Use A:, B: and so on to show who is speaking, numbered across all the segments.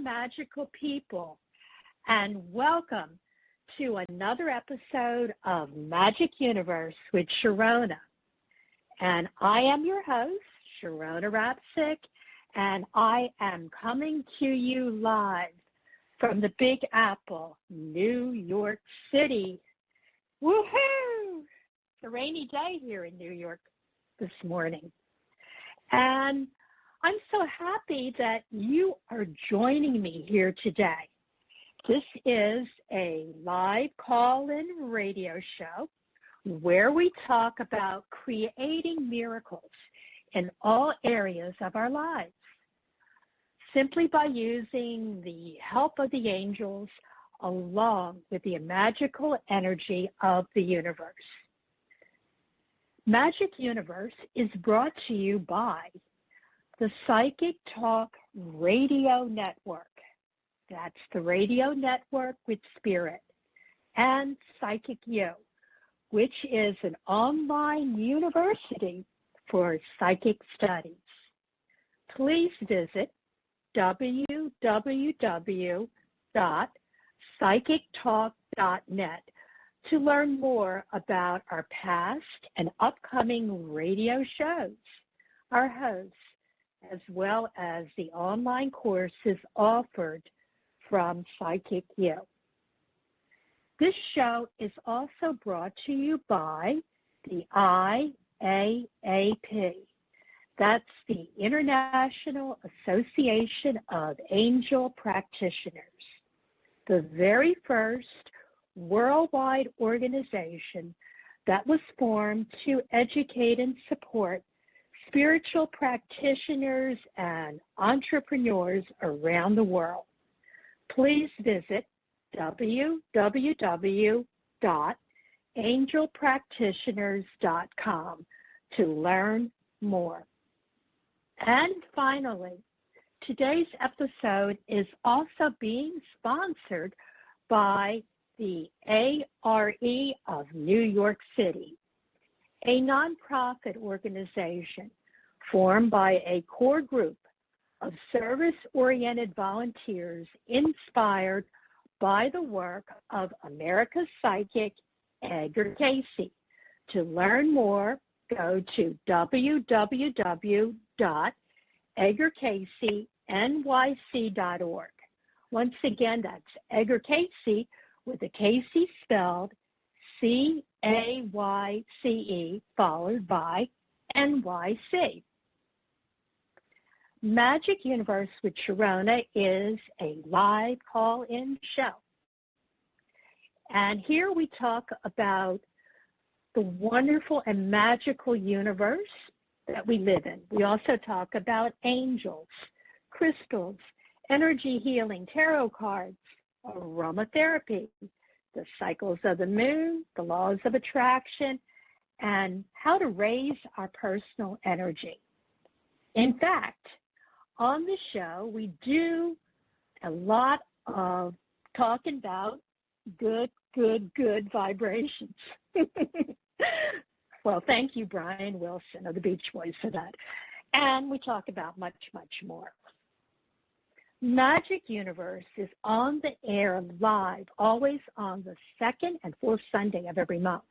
A: magical people, and welcome to another episode of Magic Universe with Sharonah. And I am your host, Sharonah Rapseik, and I am coming to you live from the Big Apple, New York City. Woohoo! It's a rainy day here in New York this morning. And I'm so happy that you are joining me here today. This is a live call-in radio show where we talk about creating miracles in all areas of our lives, simply by using the help of the angels along with the magical energy of the universe. Magic Universe is brought to you by the Psychic Talk Radio Network. That's the radio network with Spirit, and Psychic U, which is an online university for psychic studies. Please visit www.psychictalk.net to learn more about our past and upcoming radio shows, our hosts, as well as the online courses offered from Psychic U. This show is also brought to you by the IAAP. That's the International Association of Angel Practitioners, the very first worldwide organization that was formed to educate and support spiritual practitioners and entrepreneurs around the world. Please visit www.angelpractitioners.com to learn more. And finally, today's episode is also being sponsored by the ARE of New York City, a nonprofit organization formed by a core group of service-oriented volunteers inspired by the work of America's psychic, Edgar Cayce. To learn more, go to www.edgarcaycenyc.org. Once again, that's Edgar Cayce with a Cayce spelled C-A-Y-C-E followed by N-Y-C. Magic Universe with Sharonah is a live call-in show. And here we talk about the wonderful and magical universe that we live in. We also talk about angels, crystals, energy healing, tarot cards, aromatherapy, the cycles of the moon, the laws of attraction, and how to raise our personal energy. In fact, on the show, we do a lot of talking about good vibrations. Well, thank you, Brian Wilson of the Beach Boys, for that. And we talk about much, much more. Magic Universe is on the air live, always on the second and fourth Sunday of every month.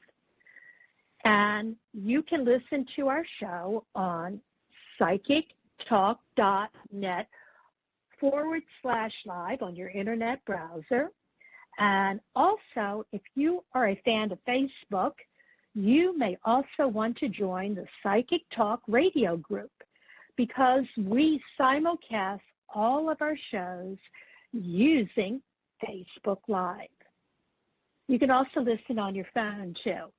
A: And you can listen to our show on psychictalk.net/live on your internet browser. And also, if you are a fan of Facebook, you may also want to join the Psychic Talk radio group, because we simulcast all of our shows using Facebook Live. You can also listen on your phone, too,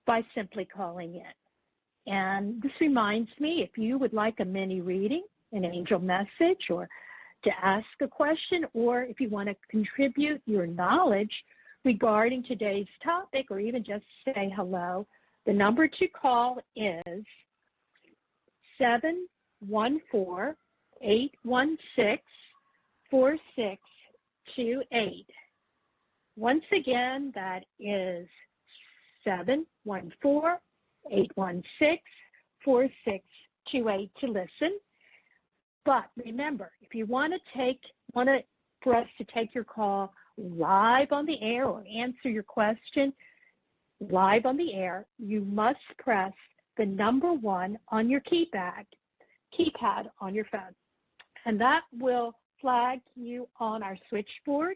A: by simply calling in. And this reminds me, if you would like a mini reading, an angel message, or to ask a question, or if you want to contribute your knowledge regarding today's topic, or even just say hello, the number to call is 714-816-4628. Once again, that is 714-816-4628 to listen. But remember, if you want to take for us to take your call live on the air or answer your question live on the air, you must press the number 1 on your keypad on your phone. And that will flag you on our switchboard,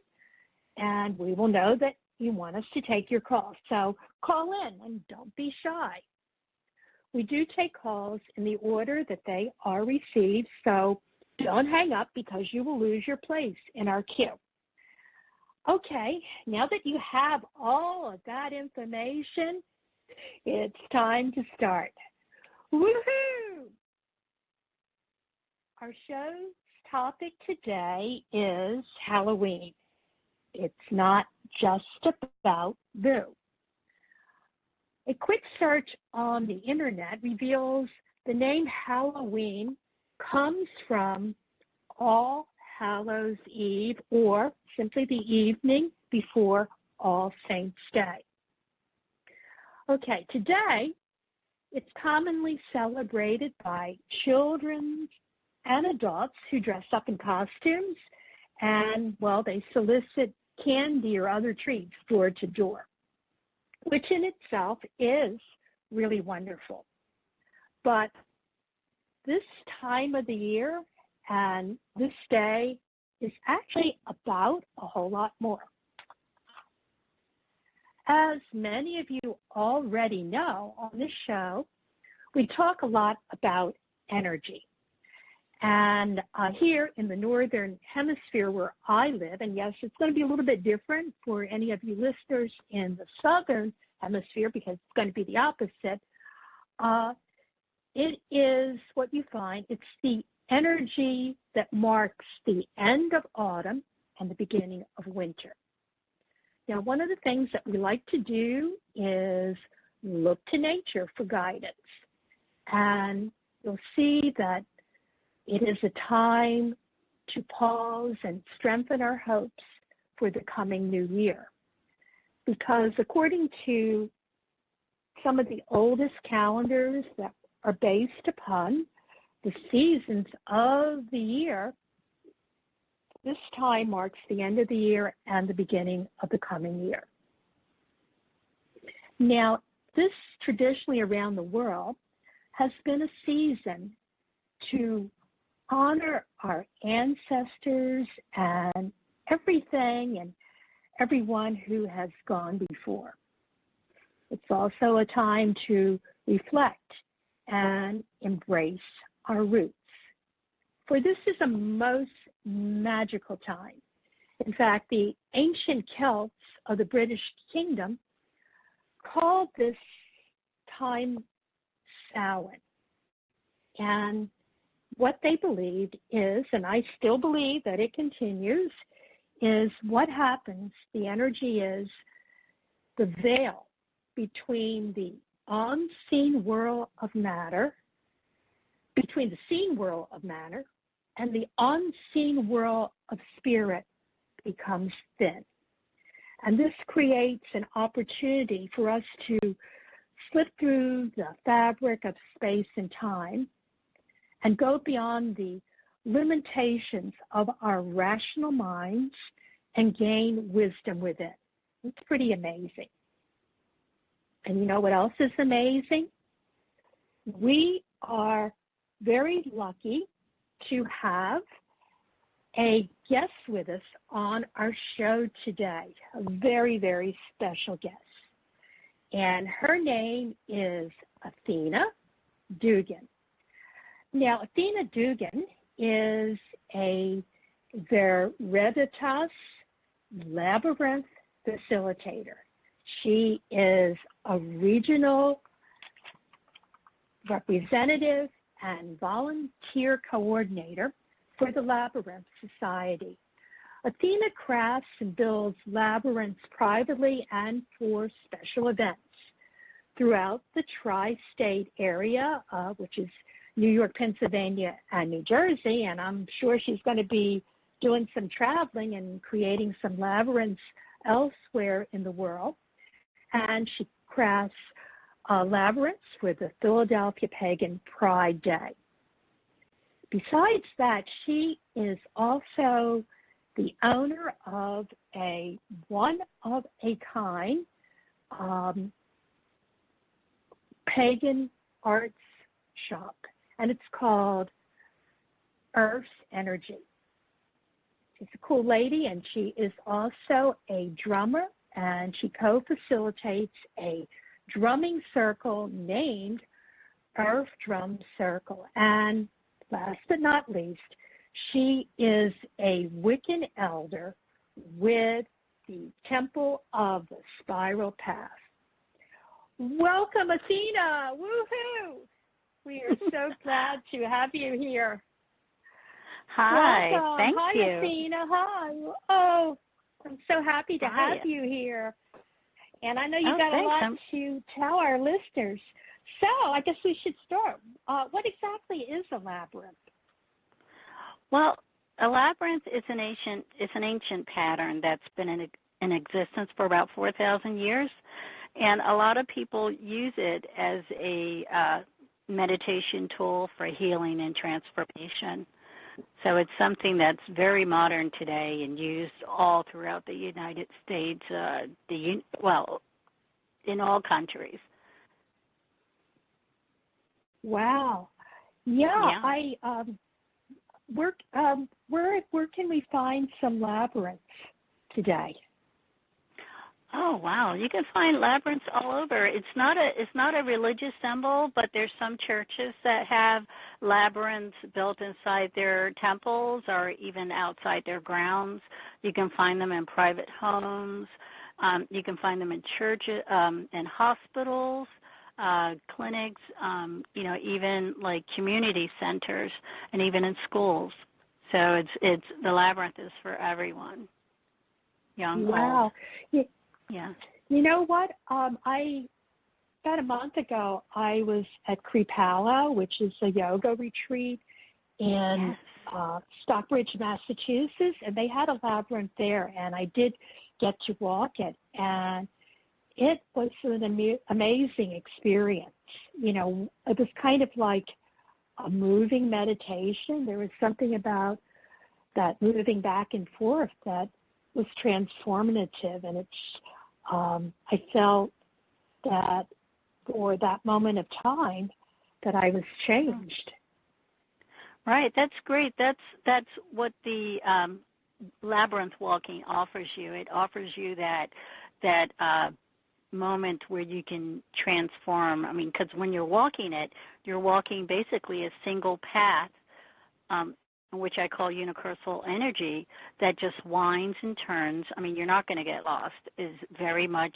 A: and we will know that you want us to take your call. So call in and don't be shy. We do take calls in the order that they are received, so don't hang up because you will lose your place in our queue. Okay, now that you have all of that information, it's time to start. Woohoo! Our show's topic today is Halloween. It's not just about boo. A quick search on the internet reveals the name Halloween comes from All Hallows Eve, or simply the evening before All Saints' Day. Okay, today it's commonly celebrated by children and adults who dress up in costumes and, well, they solicit candy or other treats door to door, which in itself is really wonderful. But this time of the year and this day is actually about a whole lot more. As many of you already know on this show, we talk a lot about energy. And here in the Northern Hemisphere where I live, and yes, it's going to be a little bit different for any of you listeners in the Southern Hemisphere because it's going to be the opposite, it is what you find, it's the energy that marks the end of autumn and the beginning of winter. Now, one of the things that we like to do is look to nature for guidance. And you'll see that it is a time to pause and strengthen our hopes for the coming new year. Because according to some of the oldest calendars that are based upon the seasons of the year, this time marks the end of the year and the beginning of the coming year. Now, this traditionally around the world has been a season to honor our ancestors and everything and everyone who has gone before. It's also a time to reflect and embrace our roots. For this is a most magical time. In fact, the ancient Celts of the British Kingdom called this time Samhain. And what they believed is, and I still believe that it continues, is what happens, the energy is the veil between the unseen world of matter, between the seen world of matter and the unseen world of spirit becomes thin. And this creates an opportunity for us to slip through the fabric of space and time and go beyond the limitations of our rational minds and gain wisdom within. It's pretty amazing. And you know what else is amazing? We are very lucky to have a guest with us on our show today, a very, very special guest. And her name is Athena Dugan. Now, Athena Dugan is a Veritas Labyrinth facilitator. She is a regional representative and volunteer coordinator for the Labyrinth Society. Athena crafts and builds labyrinths privately and for special events throughout the tri-state area, which is New York, Pennsylvania, and New Jersey, and I'm sure she's going to be doing some traveling and creating some labyrinths elsewhere in the world. And she crafts labyrinths for the Philadelphia Pagan Pride Day. Besides that, she is also the owner of a one-of-a-kind pagan arts shop, and it's called Earth's Energy. She's a cool lady, and she is also a drummer, and she co-facilitates a drumming circle named Earth Drum Circle. And last but not least, she is a Wiccan elder with the Temple of the Spiral Path. Welcome, Athena! Woohoo! We are so glad to have you here.
B: Hi,
A: Welcome.
B: thank you.
A: Hi, Athena. Hi. Oh, I'm so happy to have you here. And I know you got a lot to tell our listeners. So I guess we should start. What exactly is a labyrinth?
B: Well, a labyrinth is an ancient pattern that's been in existence for about 4,000 years, and a lot of people use it as a meditation tool for healing and transformation. So it's something that's very modern today and used all throughout the United States, in all countries.
A: Wow. Yeah. Where can we find some labyrinths today?
B: Oh wow! You can find labyrinths all over. It's not a religious symbol, but there's some churches that have labyrinths built inside their temples or even outside their grounds. You can find them in private homes. You can find them in churches, in hospitals, clinics. Even like community centers, and even in schools. So it's the labyrinth is for everyone, young, old. Yeah.
A: You know what? About a month ago, I was at Kripalu, which is a yoga retreat in Stockbridge, Massachusetts, and they had a labyrinth there, and I did get to walk it, and it was an amazing experience. You know, it was kind of like a moving meditation. There was something about that moving back and forth that was transformative, and I felt that for that moment of time that I was changed.
B: Right, that's great. That's what the labyrinth walking offers you. It offers you that moment where you can transform. I mean, because when you're walking it, you're walking basically a single path, which I call universal energy, that just winds and turns. I mean, you're not going to get lost. Is very much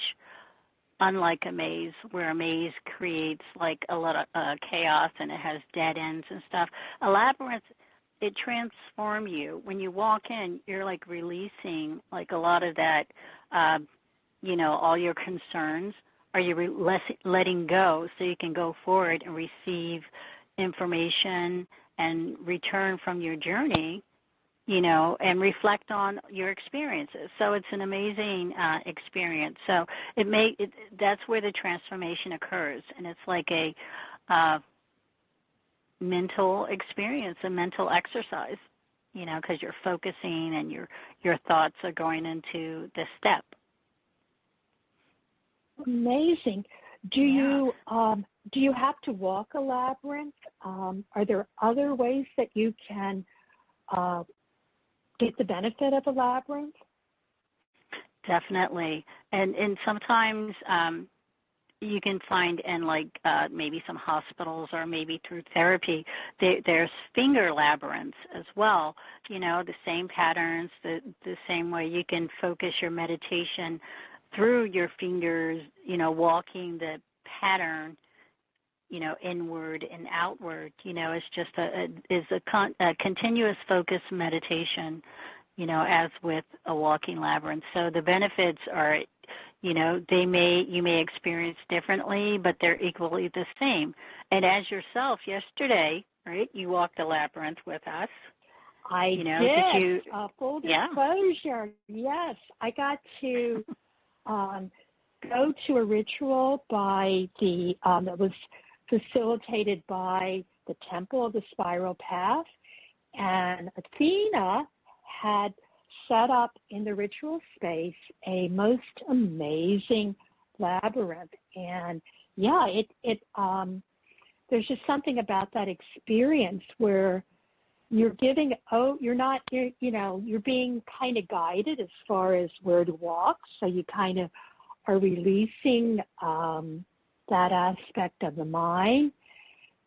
B: unlike a maze, where a maze creates like a lot of chaos and it has dead ends and stuff. A labyrinth, it transforms you. When you walk in, you're like releasing like a lot of that, all your concerns. Are you letting go so you can go forward and receive information and return from your journey, and reflect on your experiences. So it's an amazing experience. So that's where the transformation occurs, and it's like a mental experience, a mental exercise, because you're focusing and your thoughts are going into the step.
A: Amazing. Do you have to walk a labyrinth? Are there other ways that you can get the benefit of a labyrinth?
B: Definitely, and sometimes you can find in maybe some hospitals or maybe through therapy, there's finger labyrinths as well. The same patterns, the same way you can focus your meditation through your fingers, walking the pattern, inward and outward. It's just a continuous focus meditation, as with a walking labyrinth. So the benefits are, you may experience differently, but they're equally the same. And as yourself yesterday, right, you walked a labyrinth with us.
A: I did. Full disclosure, yes, I got to go to a ritual by that was facilitated by the Temple of the Spiral Path, and Athena had set up in the ritual space a most amazing labyrinth. And yeah, there's just something about that experience where you're being kind of guided as far as where to walk. So you kind of are releasing that aspect of the mind.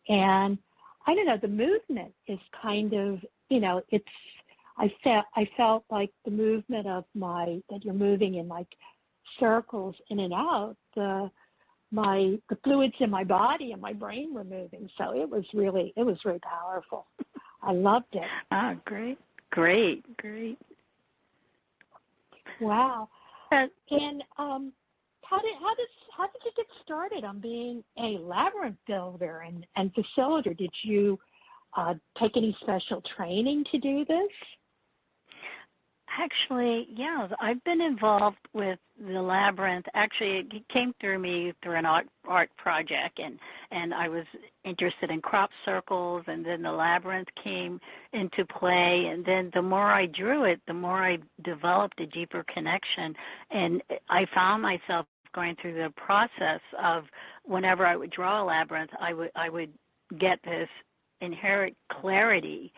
A: And I don't know, the movement is kind of, I felt like the movement of that you're moving in like circles in and out, the fluids in my body and my brain were moving. So it was really powerful. I loved it.
B: Ah, great.
A: Wow. And how did you get started on being a labyrinth builder and facilitator? Did you take any special training to do this?
B: Actually, yeah, I've been involved with the labyrinth. Actually, it came through me through an art project, and I was interested in crop circles, and then the labyrinth came into play, and then the more I drew it, the more I developed a deeper connection, and I found myself going through the process of whenever I would draw a labyrinth, I would get this inherent clarity.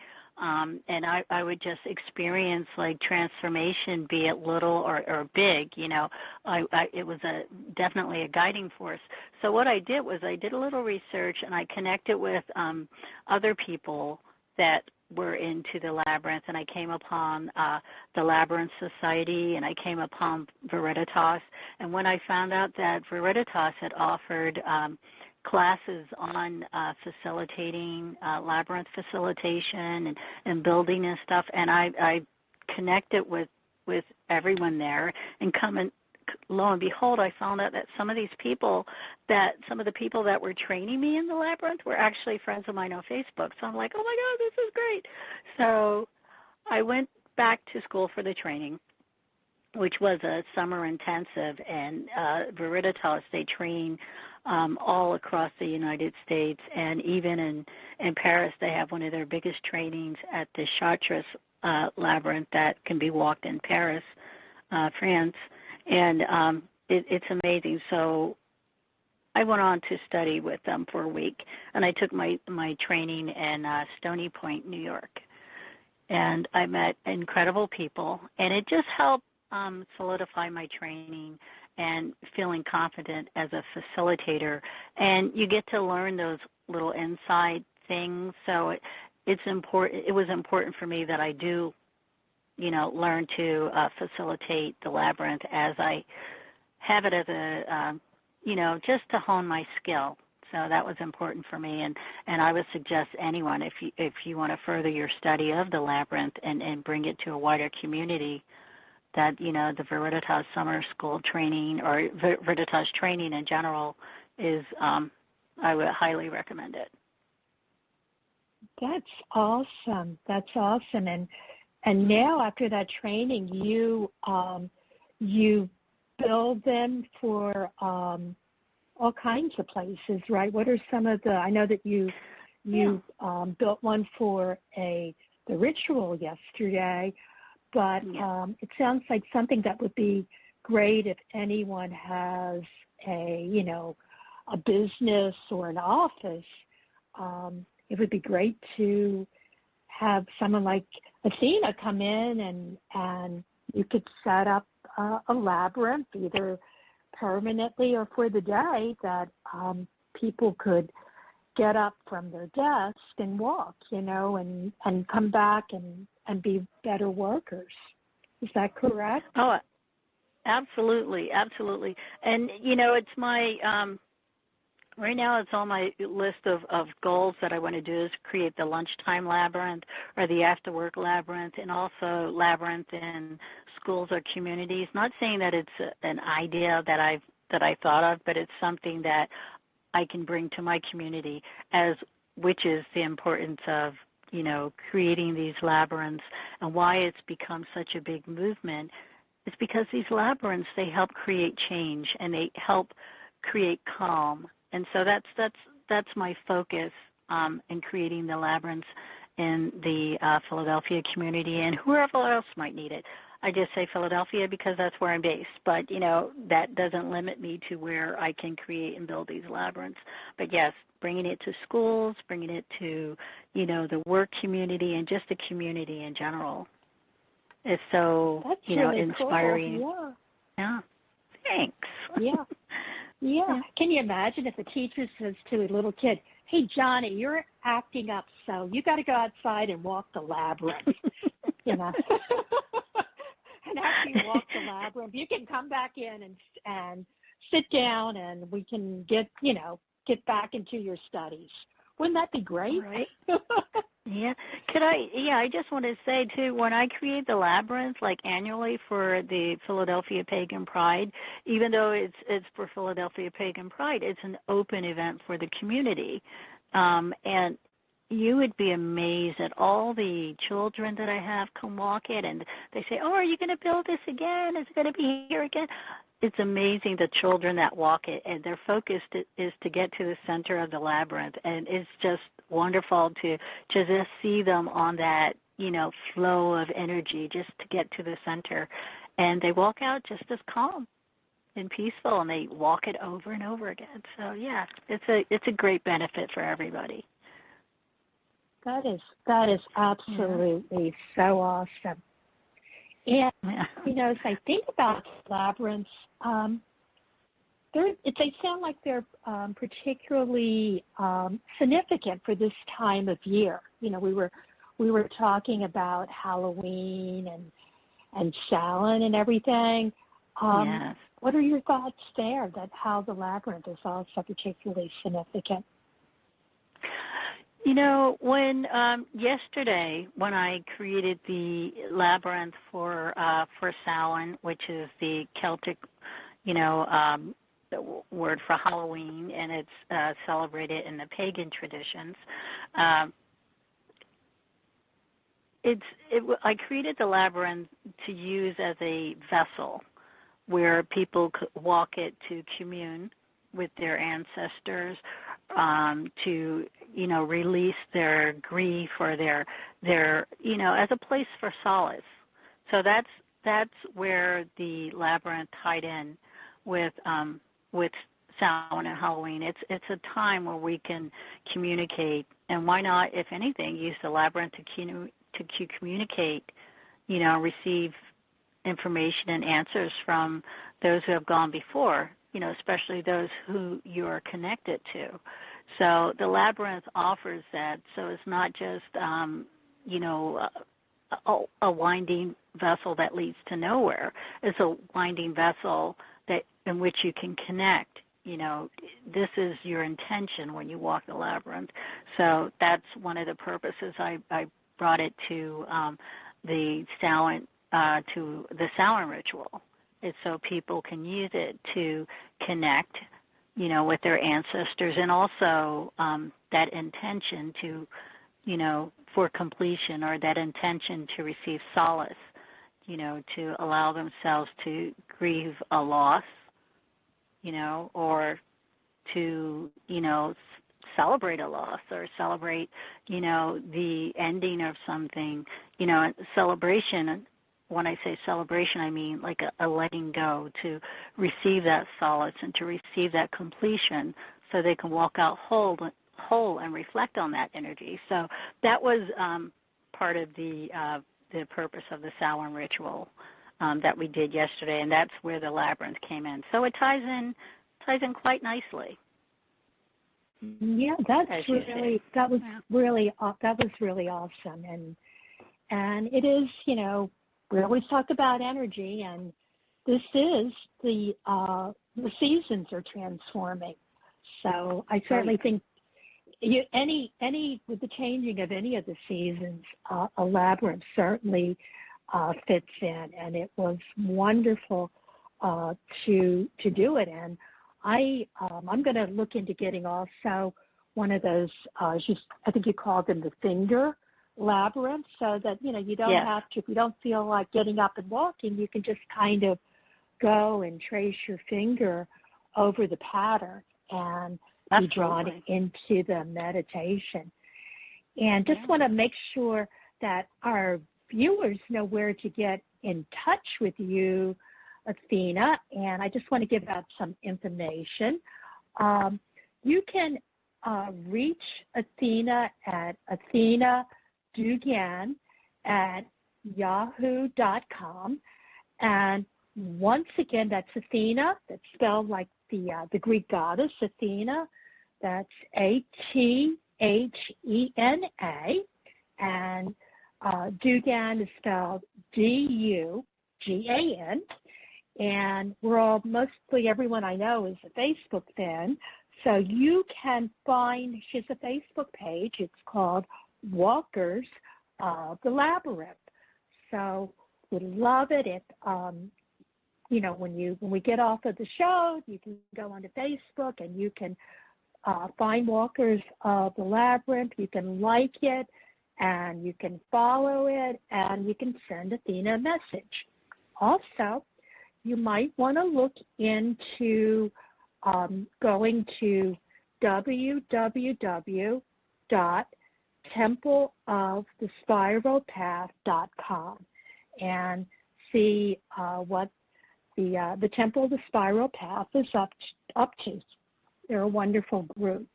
B: And I would just experience like transformation, be it little or big, it was definitely a guiding force. So what I did was I did a little research and I connected with other people that were into the labyrinth, and I came upon the Labyrinth Society, and I came upon Veriditas. And when I found out that Veriditas had offered classes on facilitating, labyrinth facilitation and building and stuff, and I connected with everyone there, and lo and behold, I found out that some of the people that were training me in the labyrinth were actually friends of mine on Facebook. So I'm like, oh my God, this is great. So I went back to school for the training, which was a summer intensive, and Veriditas, they train all across the United States, and even in Paris, they have one of their biggest trainings at the Chartres Labyrinth that can be walked in Paris, France, and it's amazing. So I went on to study with them for a week, and I took my training in Stony Point, New York, and I met incredible people, and it just helped solidify my training and feeling confident as a facilitator. And you get to learn those little inside things. So it's important. It was important for me that I do, learn to facilitate the labyrinth as I have it as a, just to hone my skill. So that was important for me. And I would suggest anyone, if you want to further your study of the labyrinth and bring it to a wider community, that, the Veriditas summer school training or Veriditas training in general is, I would highly recommend it.
A: That's awesome. And now after that training, you build them for all kinds of places, right? What are some of I know that you built one for the ritual yesterday. But it sounds like something that would be great if anyone has a business or an office. It would be great to have someone like Athena come in and you could set up a labyrinth either permanently or for the day that people could get up from their desk and walk, and come back and be better workers. Is that correct?
B: Oh, absolutely. And, it's my, right now it's on my list of goals that I want to do is create the Lunchtime Labyrinth or the After Work Labyrinth, and also labyrinth in schools or communities. Not saying that it's an idea that I thought of, but it's something that I can bring to my community, which is the importance of, creating these labyrinths, and why it's become such a big movement is because these labyrinths, they help create change and they help create calm. And so that's my focus in creating the labyrinths in the Philadelphia community and whoever else might need it. I just say Philadelphia because that's where I'm based. But, that doesn't limit me to where I can create and build these labyrinths. But, yes, bringing it to schools, bringing it to, the work community and just the community in general is so,
A: That's really
B: inspiring.
A: Cool.
B: Yeah. Thanks.
A: Yeah. Can you imagine if a teacher says to a little kid, "Hey, Johnny, you're acting up, so you got to go outside and walk the labyrinth," And after you walk the labyrinth, you can come back in and sit down, and we can get back into your studies. Wouldn't that be great?
B: Right. Yeah. I just want to say, too, when I create the labyrinth, like annually for the Philadelphia Pagan Pride, even though it's for Philadelphia Pagan Pride, it's an open event for the community. And you would be amazed at all the children that I have come walk it, and they say, "Oh, are you going to build this again? Is it going to be here again?" It's amazing, the children that walk it, and their focus is to get to the center of the labyrinth, and it's just wonderful to just see them on that, flow of energy just to get to the center, and they walk out just as calm and peaceful, and they walk it over and over again. So yeah, it's a great benefit for everybody.
A: That is absolutely so awesome. And, as I think about labyrinths, they sound like they're particularly significant for this time of year. We were talking about Halloween and Samhain and everything.
B: Yes.
A: What are your thoughts there, that how the labyrinth is also particularly significant?
B: When yesterday, when I created the labyrinth for Samhain, which is the Celtic, the word for Halloween, and it's celebrated in the pagan traditions. I created the labyrinth to use as a vessel where people could walk it to commune with their ancestors, to release their grief or their as a place for solace. So that's where the labyrinth tied in with Samhain and Halloween. It's a time where we can communicate, and why not, if anything, use the labyrinth to communicate, receive information and answers from those who have gone before, especially those who you are connected to. So the labyrinth offers that. So it's not just, a winding vessel that leads to nowhere. It's a winding vessel in which you can connect. This is your intention when you walk the labyrinth. So that's one of the purposes I brought it to the Samhain ritual. It's so people can use it to connect, with their ancestors, and also that intention to, for completion, or that intention to receive solace, to allow themselves to grieve a loss, or to, celebrate a loss, or celebrate, the ending of something, celebration. When I say celebration, I mean like a letting go, to receive that solace and to receive that completion, so they can walk out whole and reflect on that energy. So that was part of the purpose of the Samhain ritual that we did yesterday, and that's where the labyrinth came in. So it ties in quite nicely.
A: Yeah, that was really awesome, and it is, we always talk about energy, and this is the seasons are transforming. So I certainly think with the changing of any of the seasons, a labyrinth certainly fits in, and it was wonderful to do it. And I'm going to look into getting also one of those. I think you called them the finger labyrinth, so that you don't have to, if you don't feel like getting up and walking, you can just kind of go and trace your finger over the pattern and be drawn into the meditation. And just want to make sure that our viewers know where to get in touch with you, Athena, and I just want to give out some information. You can reach Athena at Athena Dugan at yahoo.com. And once again, that's Athena. That's spelled like the Greek goddess, Athena. That's Athena. And Dugan is spelled Dugan. And mostly everyone I know is a Facebook fan. So you can find, she has a Facebook page. It's called Walkers of the Labyrinth. So we'd love it if, when we get off of the show, you can go onto Facebook and you can find Walkers of the Labyrinth. You can like it and you can follow it and you can send Athena a message. Also, you might want to look into going to www.templeofthespiralpath.com and see what the Temple of the Spiral Path is up to. They're a wonderful group.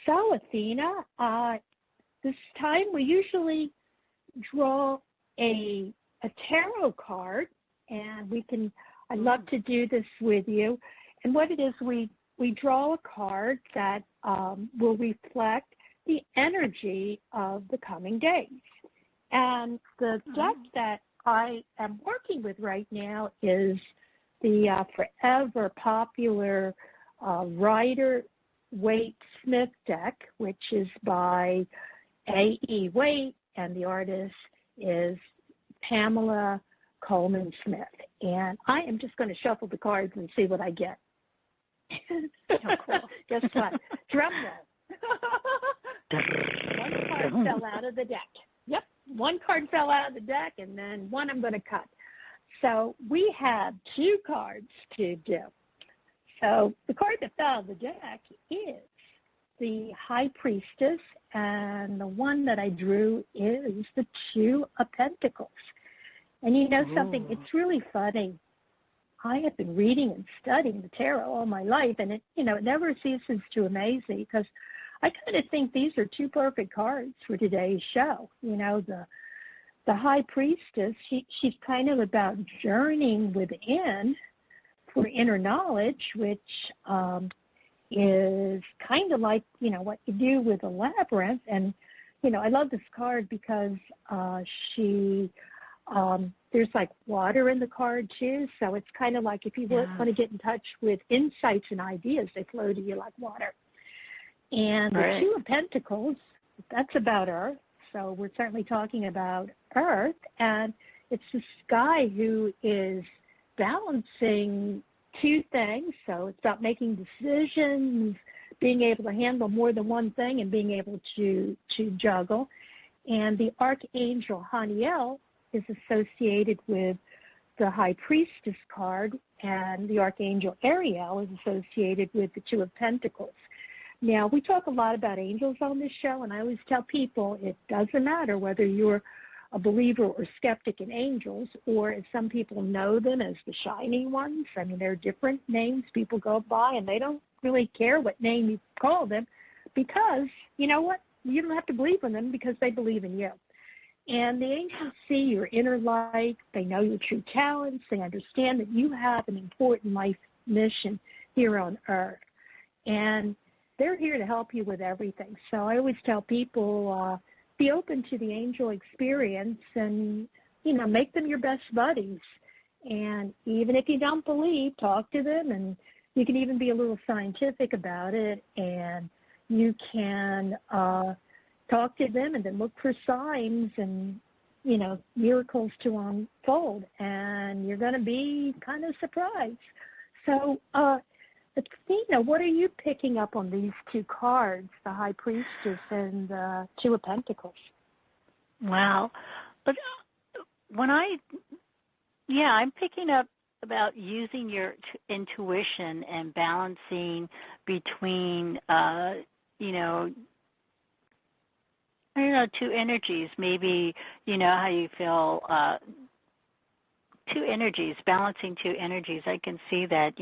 A: So, Athena, this time we usually draw a tarot card, and I'd love to do this with you. And what it is, we draw a card that will reflect the energy of the coming days. And the deck that I am working with right now is the forever popular Rider-Waite-Smith deck, which is by A.E. Waite, and the artist is Pamela Coleman Smith. And I am just going to shuffle the cards and see what I get.
B: Oh, cool.
A: Guess what? Drum roll. One card fell out of the deck. Yep, one card fell out of the deck, and then one I'm going to cut. So we have two cards to do. So the card that fell out of the deck is the High Priestess, and the one that I drew is the Two of Pentacles. And you know something? It's really funny. I have been reading and studying the tarot all my life, and it never ceases to amaze me because I kind of think these are two perfect cards for today's show. The High Priestess, she's kind of about journeying within for inner knowledge, which is kind of like, what you do with a labyrinth. And, I love this card because there's like water in the card too. So it's kind of like if you want to get in touch with insights and ideas, they flow to you like water. And the Two of Pentacles, that's about Earth. So we're certainly talking about Earth. And it's this guy who is balancing two things. So it's about making decisions, being able to handle more than one thing and being able to juggle. And the Archangel Haniel is associated with the High Priestess card, and the Archangel Ariel is associated with the Two of Pentacles. Now, we talk a lot about angels on this show, and I always tell people it doesn't matter whether you're a believer or skeptic in angels, or as some people know them as the shining ones. I mean, there are different names people go by, and they don't really care what name you call them because, you know what, you don't have to believe in them because they believe in you. And the angels see your inner light. They know your true talents. They understand that you have an important life mission here on Earth. And they're here to help you with everything. So I always tell people, be open to the angel experience and, make them your best buddies. And even if you don't believe, talk to them. And you can even be a little scientific about it. And you can talk to them and then look for signs and, miracles to unfold. And you're going to be kind of surprised. So, Athena, what are you picking up on these two cards, the High Priestess and the Two of Pentacles?
B: Wow. But I'm picking up about using your intuition and balancing between, two energies. Maybe, how you feel two energies, balancing two energies. I can see that,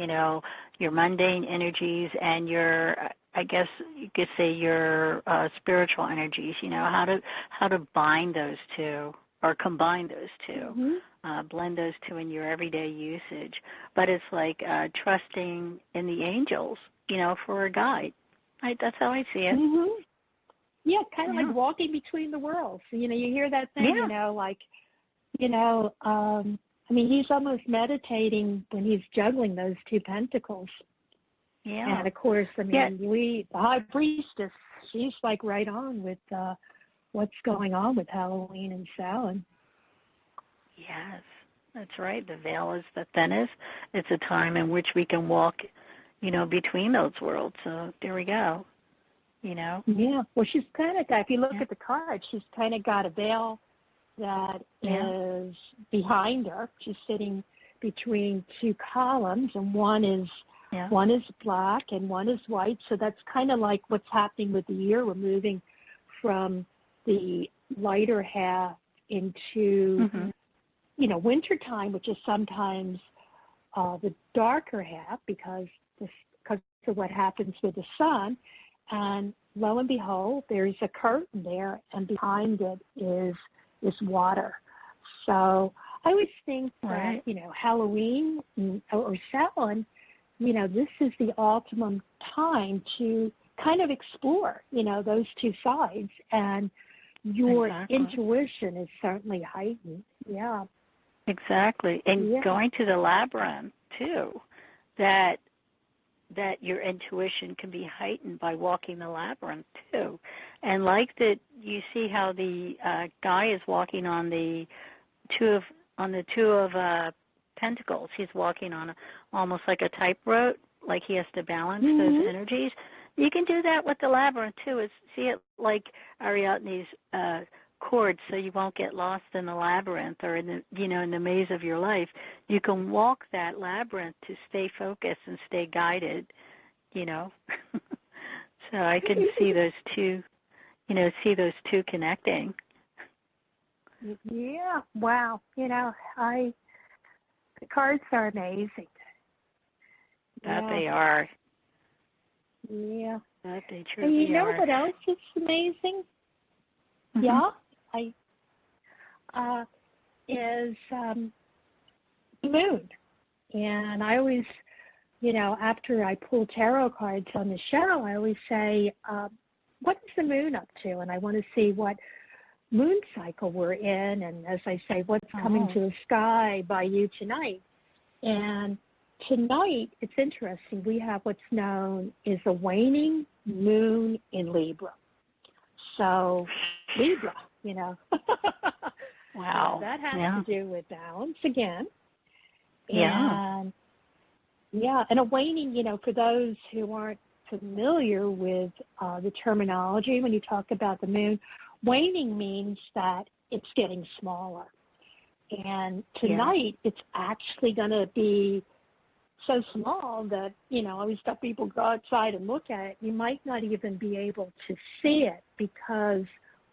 B: your mundane energies and your, I guess you could say your spiritual energies, how to bind those two or combine those two, blend those two in your everyday usage. But it's like trusting in the angels, for a guide. That's how I see it.
A: Mm-hmm. Yeah, kind of like walking between the worlds. You hear that thing, he's almost meditating when he's juggling those two pentacles.
B: Yeah.
A: And of course, the high priestess, she's like right on with what's going on with Halloween and Samhain.
B: Yes, that's right. The veil is the thinnest. It's a time in which we can walk, between those worlds. So there we go. Yeah.
A: Well, she's kind of got, if you look at the card, she's kind of got a veil that is behind her. She's sitting between two columns, and one is black and one is white. So that's kind of like what's happening with the year. We're moving from the lighter half into, wintertime, which is sometimes the darker half because of what happens with the sun. And lo and behold, there's a curtain there, and behind it is water. So I always think that, Halloween or Samhain, this is the optimum time to kind of explore, those two sides. And your intuition is certainly heightened. Yeah. Exactly.
B: And going to the labyrinth, too, that your intuition can be heightened by walking the labyrinth too. And like that, you see how the guy is walking on the two of pentacles. He's walking on almost like a tightrope, like he has to balance those energies. You can do that with the labyrinth too. See it like Ariadne's chords, so you won't get lost in the labyrinth or in the maze of your life. You can walk that labyrinth to stay focused and stay guided. So I can see those two, connecting.
A: Yeah. Wow. The cards are amazing.
B: That they are.
A: Yeah.
B: That they truly
A: and you know what else is amazing? Yeah. Is the moon. And I always, after I pull tarot cards on the show, I always say, what is the moon up to? And I want to see what moon cycle we're in. And as I say, what's coming to the sky by you tonight. And tonight, it's interesting, we have what's known as a waning moon in Libra. So Libra,
B: Wow.
A: So that has to do with balance again.
B: Yeah.
A: And a waning, for those who aren't familiar with the terminology, when you talk about the moon, waning means that it's getting smaller. And tonight, it's actually going to be so small that, I always tell people go outside and look at it. You might not even be able to see it because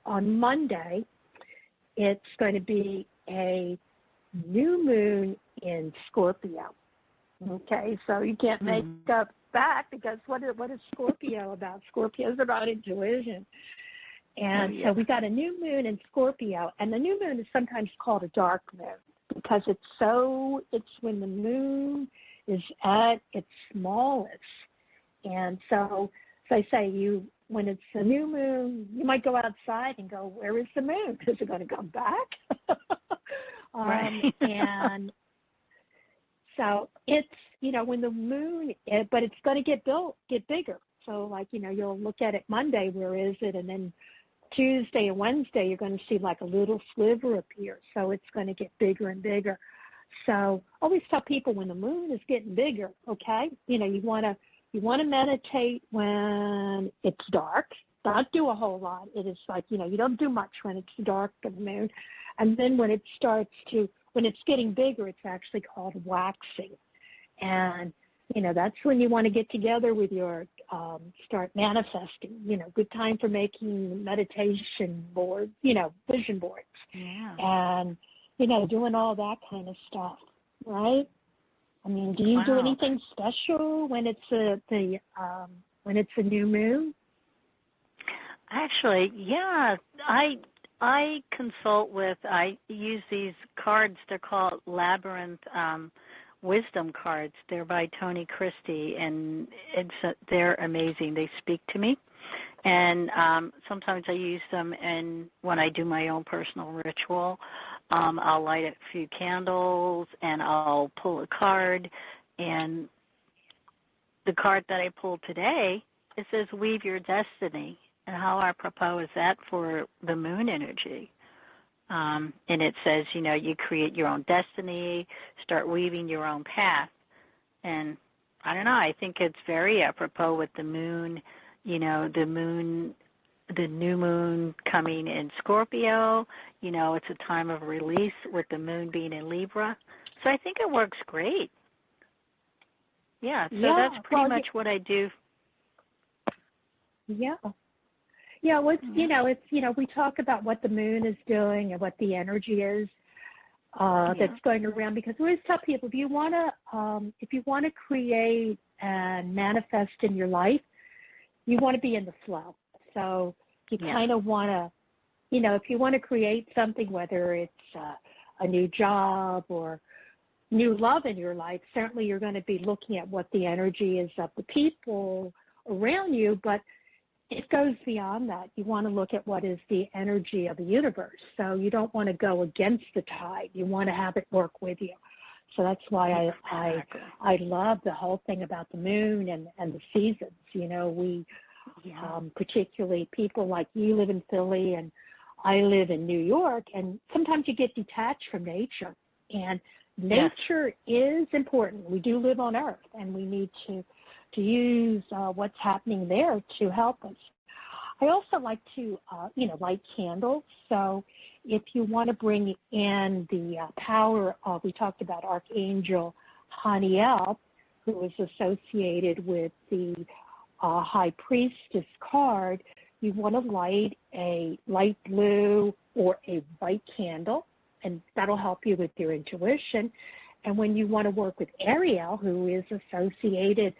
A: on Monday, it's going to be a new moon in Scorpio. Okay, so you can't make up that because what is Scorpio about? Scorpio is about intuition. And so we got a new moon in Scorpio, and the new moon is sometimes called a dark moon because it's when the moon is at its smallest. And so I say when it's a new moon, you might go outside and go, where is the moon? Is it going to come back? And so it's, when the moon, but it's going to get bigger. So like, you'll look at it Monday, where is it? And then Tuesday and Wednesday, you're going to see like a little sliver appear. So it's going to get bigger and bigger. So I always tell people when the moon is getting bigger, okay, you want to meditate when it's dark. Don't do a whole lot. It is like, you don't do much when it's dark of the moon. And then when it's getting bigger, it's actually called waxing. And, that's when you want to get together with your, start manifesting, good time for making meditation boards, vision boards.
B: Yeah.
A: And, doing all that kind of stuff. right? I mean, do you do
B: Wow.
A: anything special when it's when it's a new moon?
B: Actually, yeah, I consult with. I use these cards. They're called Labyrinth wisdom cards. They're by Tony Christie, and they're amazing. They speak to me, and sometimes I use them. And when I do my own personal ritual, I'll light a few candles, and I'll pull a card. And the card that I pulled today, it says "Weave Your Destiny." And how apropos is that for the moon energy? And it says, you create your own destiny, start weaving your own path. And I don't know, I think it's very apropos with the moon, the new moon coming in Scorpio. It's a time of release with the moon being in Libra. So I think it works great. Yeah, so that's pretty much what I do.
A: Yeah. Yeah, we talk about what the moon is doing and what the energy is that's going around, because we always tell people if you want to create and manifest in your life, you want to be in the flow. So you kind of want to, if you want to create something, whether it's a new job or new love in your life, certainly you're going to be looking at what the energy is of the people around you, but it goes beyond that. You want to look at what is the energy of the universe. So you don't want to go against the tide. You want to have it work with you. So that's why I love the whole thing about the moon and the seasons. We particularly people like you live in Philly and I live in New York, and sometimes you get detached from nature. And nature is important. We do live on Earth, and we need to use what's happening there to help us. I also like to, light candles. So if you want to bring in the power of, we talked about Archangel Haniel, who is associated with the High Priestess card, you want to light a light blue or a white candle, and that'll help you with your intuition. And when you want to work with Ariel, who is associated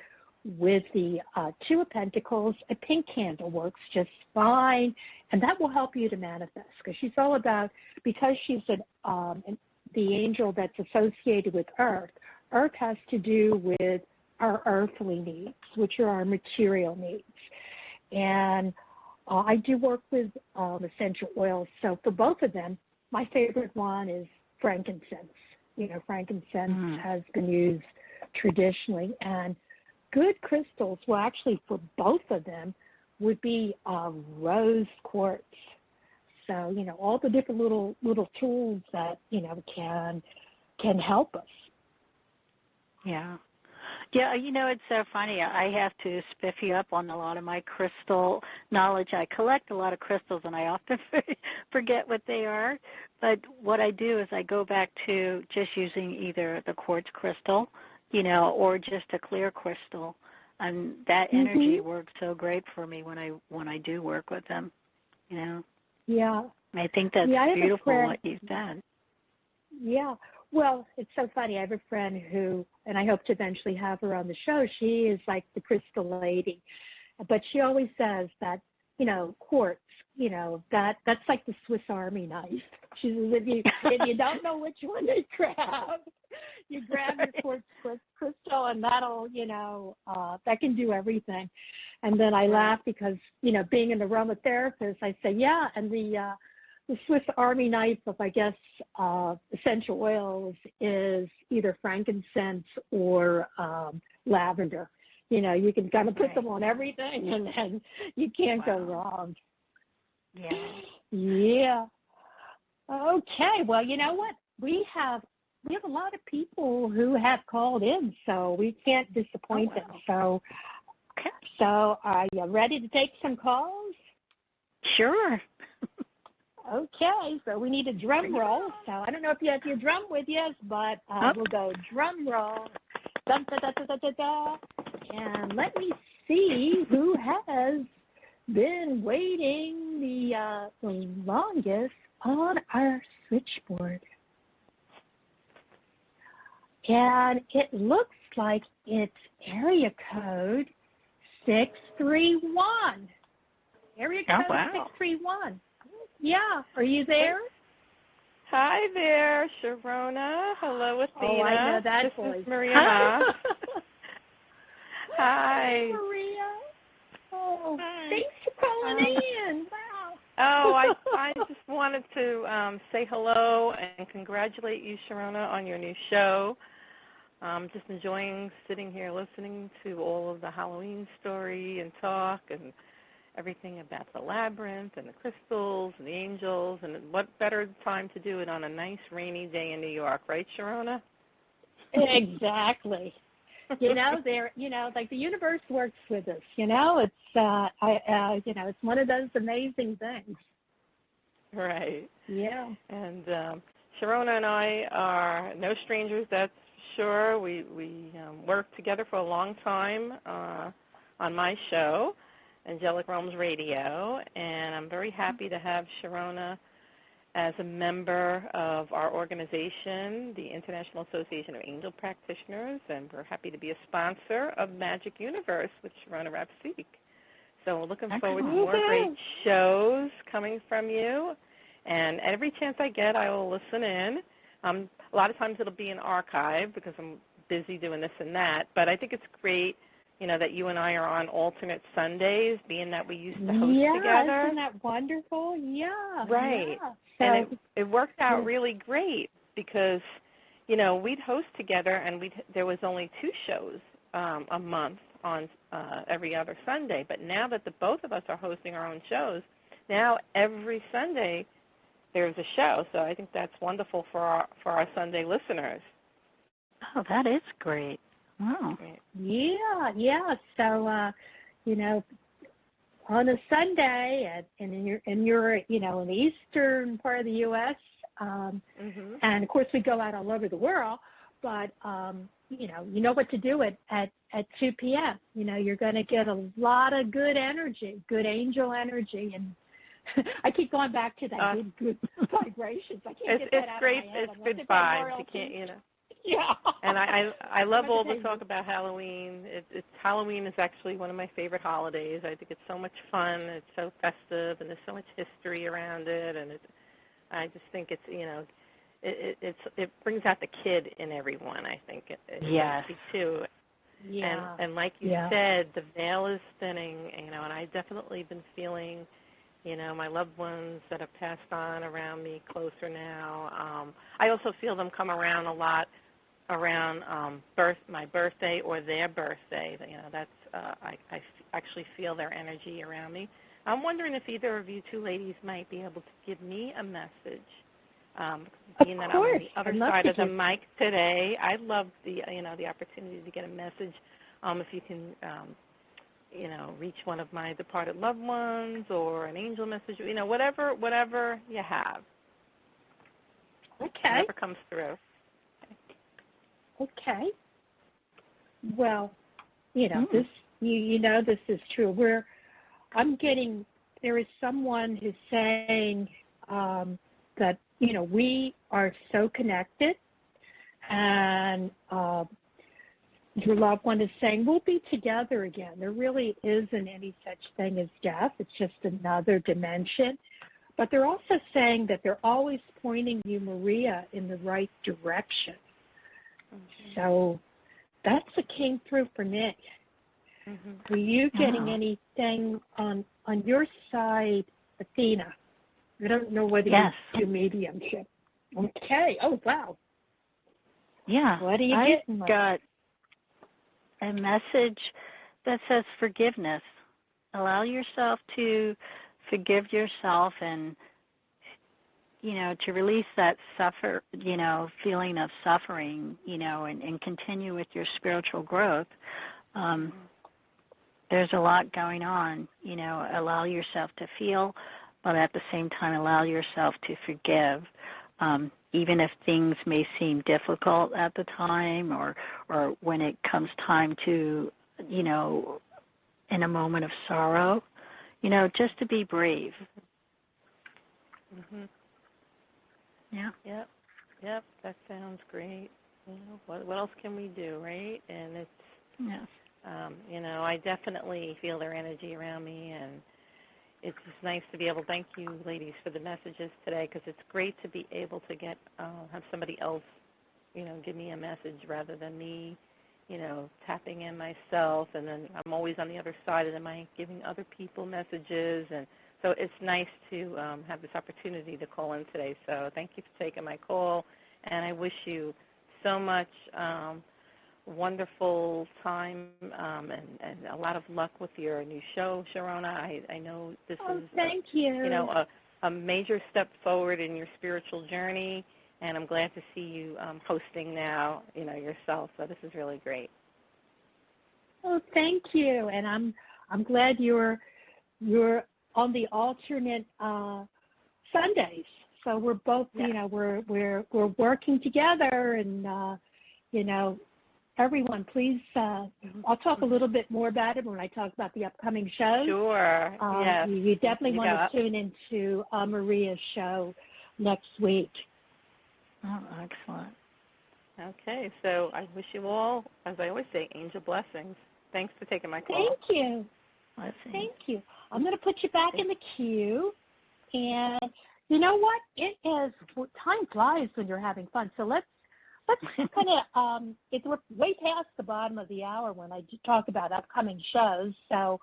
A: with the Two of Pentacles, a pink candle works just fine, and that will help you to manifest, because she's all about, because she's the angel that's associated with Earth. Earth has to do with our earthly needs, which are our material needs. And I do work with essential oils. So for both of them, my favorite one is frankincense. Frankincense has been used traditionally, and good crystals, well, actually for both of them, would be rose quartz. So, all the different little tools that, can help us.
B: Yeah. Yeah, it's so funny. I have to spiff you up on a lot of my crystal knowledge. I collect a lot of crystals, and I often forget what they are. But what I do is I go back to just using either the quartz crystal, or just a clear crystal. And that energy works so great for me when I do work with them,
A: Yeah.
B: I think that's beautiful what you've done.
A: Yeah. Well, it's so funny. I have a friend who, and I hope to eventually have her on the show, she is like the crystal lady. But she always says that, quartz, that's like the Swiss Army knife. She says if you don't know which one to grab, you grab your quartz crystal, and that'll, that can do everything. And then I laugh because, being an aromatherapist, I say, yeah, and the Swiss Army knife of, I guess, essential oils is either frankincense or lavender. You can kind of put them on everything, and you can't go wrong.
B: Yeah.
A: Yeah. Okay. Well, you know what? We have a lot of people who have called in, so we can't disappoint them. So are you ready to take some calls?
B: Sure.
A: Okay, so we need a drum roll. So I don't know if you have your drum with you, but we'll go drum roll. Dun, da, da, da, da, da, da. And let me see who has been waiting the longest on our switchboard. and it looks like it's area code 631. Area code 631. Yeah, are you there?
C: Hi there, Sharonah. Hello, Athena.
A: Oh, I know that
C: this
A: voice.
C: Is Maria. Hi.
A: Hi, Maria. Oh,
C: Hi.
A: thanks for calling in. Wow.
C: Oh, I just wanted to say hello and congratulate you, Sharonah, on your new show. Just enjoying sitting here listening to all of the Halloween story and talk and everything about the labyrinth and the crystals and the angels, and what better time to do it on a nice rainy day in New York, right, Sharonah?
A: Exactly. Like the universe works with us. It's it's one of those amazing things.
C: Right.
A: Yeah.
C: And Sharonah and I are no strangers, that's sure. We worked together for a long time on my show, Angelic Realms Radio, and I'm very happy to have Sharonah as a member of our organization, the International Association of Angel Practitioners, and we're happy to be a sponsor of Magic Universe with Sharonah Rapseik. So we're looking forward to more great shows coming from you, and every chance I get, I will listen in. A lot of times it'll be an archive because I'm busy doing this and that, but I think it's great that you and I are on alternate Sundays, being that we used to host together.
A: Yeah, isn't that wonderful? Yeah.
C: Right.
A: Yeah.
C: And it worked out really great because, we'd host together and there was only 2 shows a month on every other Sunday. But now that the both of us are hosting our own shows, now every Sunday there's a show. So I think that's wonderful for our Sunday listeners.
B: Oh, that is great. Wow.
A: Yeah. So, on a Sunday, and in your in the eastern part of the U.S., and of course we go out all over the world, but you know what to do at 2 p.m. You're going to get a lot of good energy, good angel energy, and I keep going back to that good vibrations. I can't get that out
C: great.
A: of my head.
C: It's good vibes. You can't,
A: Yeah.
C: And I love all the talk about Halloween. Halloween is actually one of my favorite holidays. I think it's so much fun. It's so festive, and there's so much history around it. And I just think it's it brings out the kid in everyone. I think
B: yes.
C: too.
A: Yeah.
C: And like you said, the veil is thinning. And I've definitely been feeling my loved ones that have passed on around me closer now. I also feel them come around a lot around my birthday or their birthday. That's I actually feel their energy around me. I'm wondering if either of you 2 ladies might be able to give me a message. Being that I'm on the other side of the mic today, I'd love the the opportunity to get a message. If you can reach one of my departed loved ones or an angel message, whatever you have.
A: Okay.
C: Whatever comes through.
A: Okay. Well, this this is true. There is someone who's saying that we are so connected, and your loved one is saying we'll be together again. There really isn't any such thing as death. It's just another dimension. But they're also saying that they're always pointing you, Maria, in the right direction. Mm-hmm. So that's what came through for me. Mm-hmm. Are you getting anything on your side, Athena? I don't know whether you do mediumship. Okay. Oh, wow.
B: Yeah.
A: What are you getting?
B: I got a message that says forgiveness. Allow yourself to forgive yourself and, to release that feeling of suffering, and continue with your spiritual growth. There's a lot going on, allow yourself to feel, but at the same time allow yourself to forgive. Even if things may seem difficult at the time or when it comes time to, in a moment of sorrow, just to be brave.
C: Mm-hmm.
B: Yeah.
C: Yep, that sounds great. what else can we do, right? And it's,
B: Yes.
C: I definitely feel their energy around me, and it's just nice to be able. Thank you, ladies, for the messages today, because it's great to be able to have somebody else, give me a message rather than me, tapping in myself, and then I'm always on the other side of the mic giving other people messages, and so it's nice to have this opportunity to call in today. So thank you for taking my call, and I wish you so much wonderful time and a lot of luck with your new show, Sharonah. I know this is
A: thank you.
C: A major step forward in your spiritual journey, and I'm glad to see you hosting now, yourself. So this is really great.
A: Oh, thank you, and I'm glad you're on the alternate Sundays. So we're both, we're working together, and everyone, please. I'll talk a little bit more about it when I talk about the upcoming shows.
C: Sure. Yes.
A: You definitely want to tune into Maria's show next week.
B: Oh, excellent.
C: Okay, so I wish you all, as I always say, angel blessings. Thanks for taking my call.
A: Thank you. Thank you. I'm going to put you back in the queue. And you know what? Time flies when you're having fun. So let's kind of, we're way past the bottom of the hour when I talk about upcoming shows. So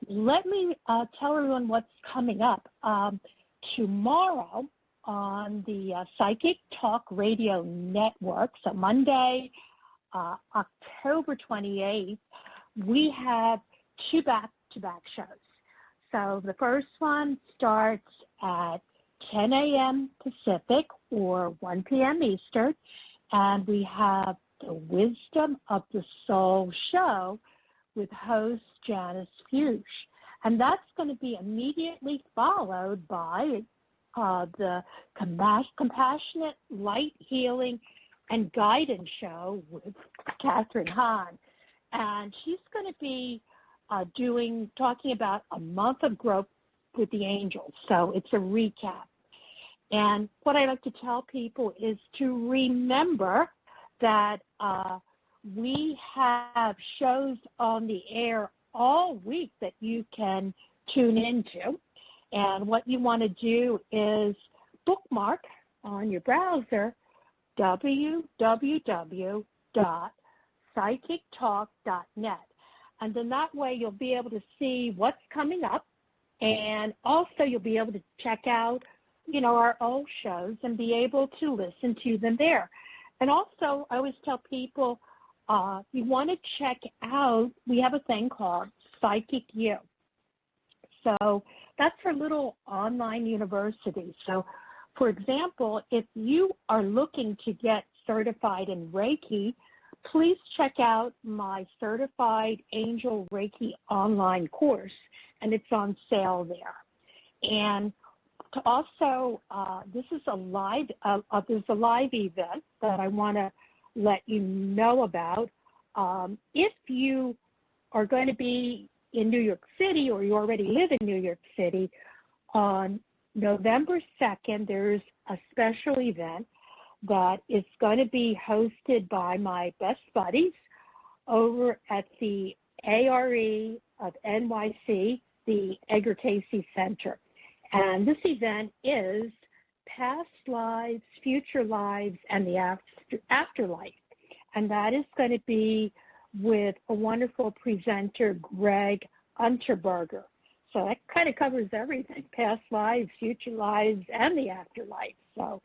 A: let me tell everyone what's coming up. Tomorrow on the Psychic Talk Radio Network, so Monday, October 28th, we have two back-to-back shows. So the first one starts at 10 a.m. Pacific or 1 p.m. Eastern, and we have the Wisdom of the Soul show with host Janice Fuchs. And that's going to be immediately followed by the Compassionate Light Healing and Guidance show with Catherine Hahn. And she's going to be talking about a month of growth with the angels. So it's a recap. And what I like to tell people is to remember that we have shows on the air all week that you can tune into. And what you want to do is bookmark on your browser www.psychictalk.net. And then that way you'll be able to see what's coming up. And also you'll be able to check out, our old shows and be able to listen to them there. And also I always tell people, you want to check out, we have a thing called Psychic U. So that's our little online university. So, for example, if you are looking to get certified in Reiki, please check out my Certified Angel Reiki online course, and it's on sale there. And also, this is there's a live event that I want to let you know about. If you are going to be in New York City or you already live in New York City, on November 2nd, there's a special event that is going to be hosted by my best buddies over at the ARE of NYC, the Edgar Cayce Center. And this event is Past Lives, Future Lives, and the Afterlife. And that is going to be with a wonderful presenter, Greg Unterberger. So that kind of covers everything, past lives, future lives, and the afterlife. So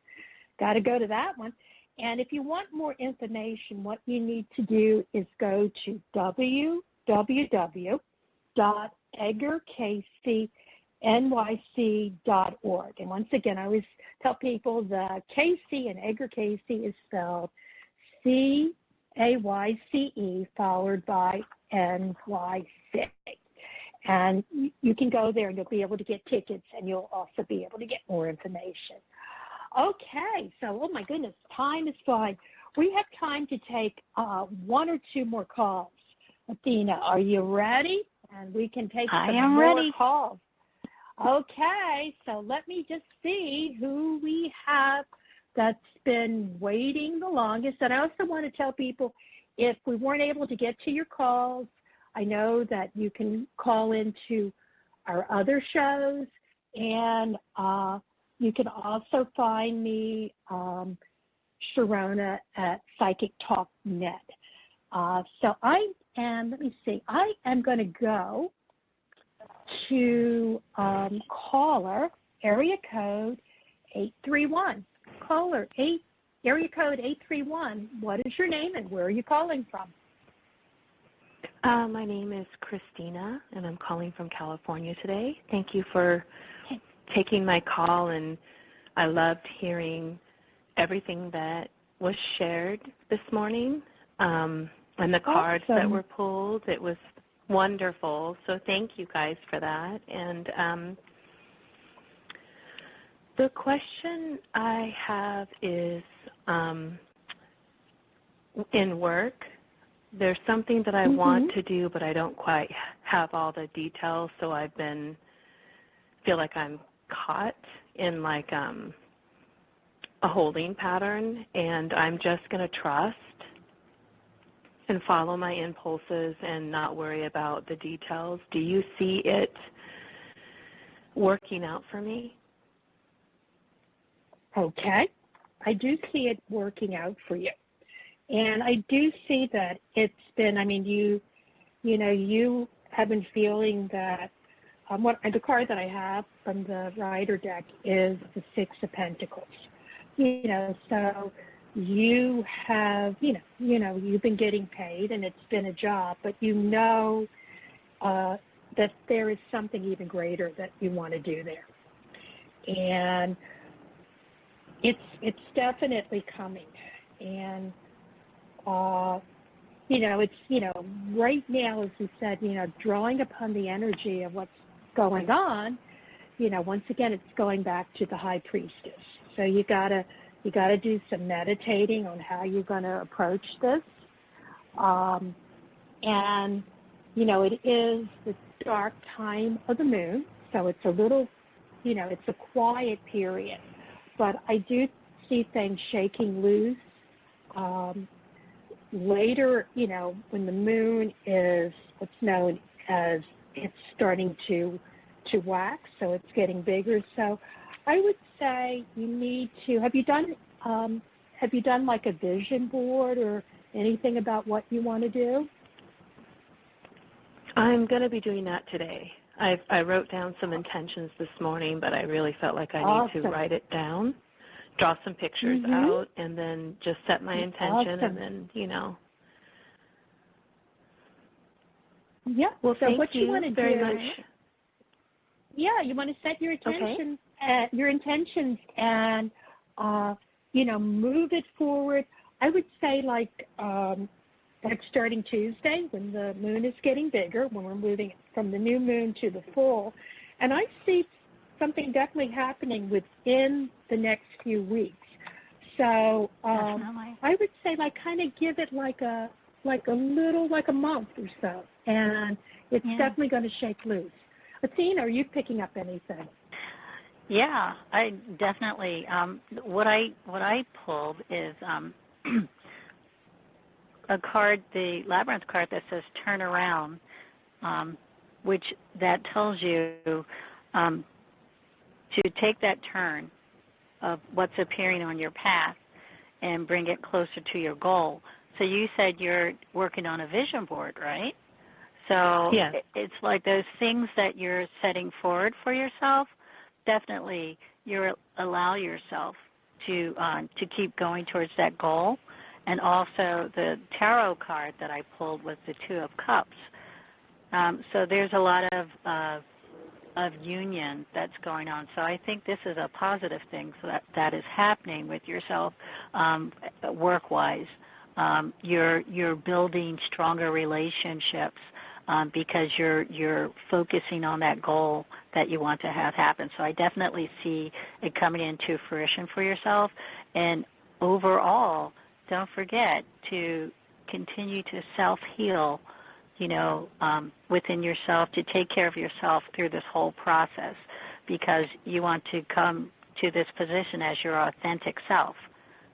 A: got to go to that one. And if you want more information, what you need to do is go to www.edgarcaycenyc.org. And once again, I always tell people the Cayce in Edgar Cayce is spelled C-A-Y-C-E followed by N-Y-C. And you can go there and you'll be able to get tickets, and you'll also be able to get more information. Okay, so, oh my goodness, time is flying. We have time to take one or two more calls. Athena, are you ready? And we can take some more calls. Okay, so let me just see who we have that's been waiting the longest. And I also want to tell people, if we weren't able to get to your calls, I know that you can call into our other shows, and you can also find me, Sharonah, at Psychic Talk Net. So I am going to go to caller area code 831. Caller area code 831. What is your name and where are you calling from?
D: My name is Christina, and I'm calling from California today. Thank you for taking my call, and I loved hearing everything that was shared this morning, and the cards that were pulled. It was wonderful, so thank you guys for that. And the question I have is, in work, there's something that I want to do, but I don't quite have all the details, so feel like I'm caught in like a holding pattern, and I'm just going to trust and follow my impulses and not worry about the details. Do you see it working out for me?
A: Okay. I do see it working out for you. And I do see that it's been, I mean, you have been feeling that the card that I have from the Rider deck is the Six of Pentacles. So you have, you've been getting paid and it's been a job, but that there is something even greater that you want to do there. And it's definitely coming. And it's, right now, as we said, drawing upon the energy of what's going on, once again, it's going back to the High Priestess. So you gotta do some meditating on how you're going to approach this. And, it is the dark time of the moon, so it's a little, it's a quiet period. But I do see things shaking loose. Later, when the moon is what's known as it's starting to wax, so it's getting bigger. So I would say you need to, have you done like a vision board or anything about what you want to do?
D: I'm going to be doing that today. I wrote down some intentions this morning, but I really felt like I need to write it down, draw some pictures out, and then just set my intention, and then,
A: Yeah.
D: Well,
A: so
D: thank
A: what you want to
D: very
A: do,
D: much.
A: Yeah, you want to set your intentions, your intentions, and move it forward. I would say like starting Tuesday, when the moon is getting bigger, when we're moving from the new moon to the full, and I see something definitely happening within the next few weeks. So I would say like kind of give it like a month or so, and it's definitely going to shake loose. Athena, are you picking up anything?
B: Yeah, I definitely. What I pulled is a card, the Labyrinth card that says "Turn Around," which that tells you to take that turn of what's appearing on your path and bring it closer to your goal. So you said you're working on a vision board, right? So it's like those things that you're setting forward for yourself. Definitely, you allow yourself to keep going towards that goal. And also the tarot card that I pulled was the Two of Cups. So there's a lot of union that's going on. So I think this is a positive thing that is happening with yourself work-wise. You're building stronger relationships because you're focusing on that goal that you want to have happen. So I definitely see it coming into fruition for yourself. And overall, don't forget to continue to self-heal, within yourself, to take care of yourself through this whole process, because you want to come to this position as your authentic self.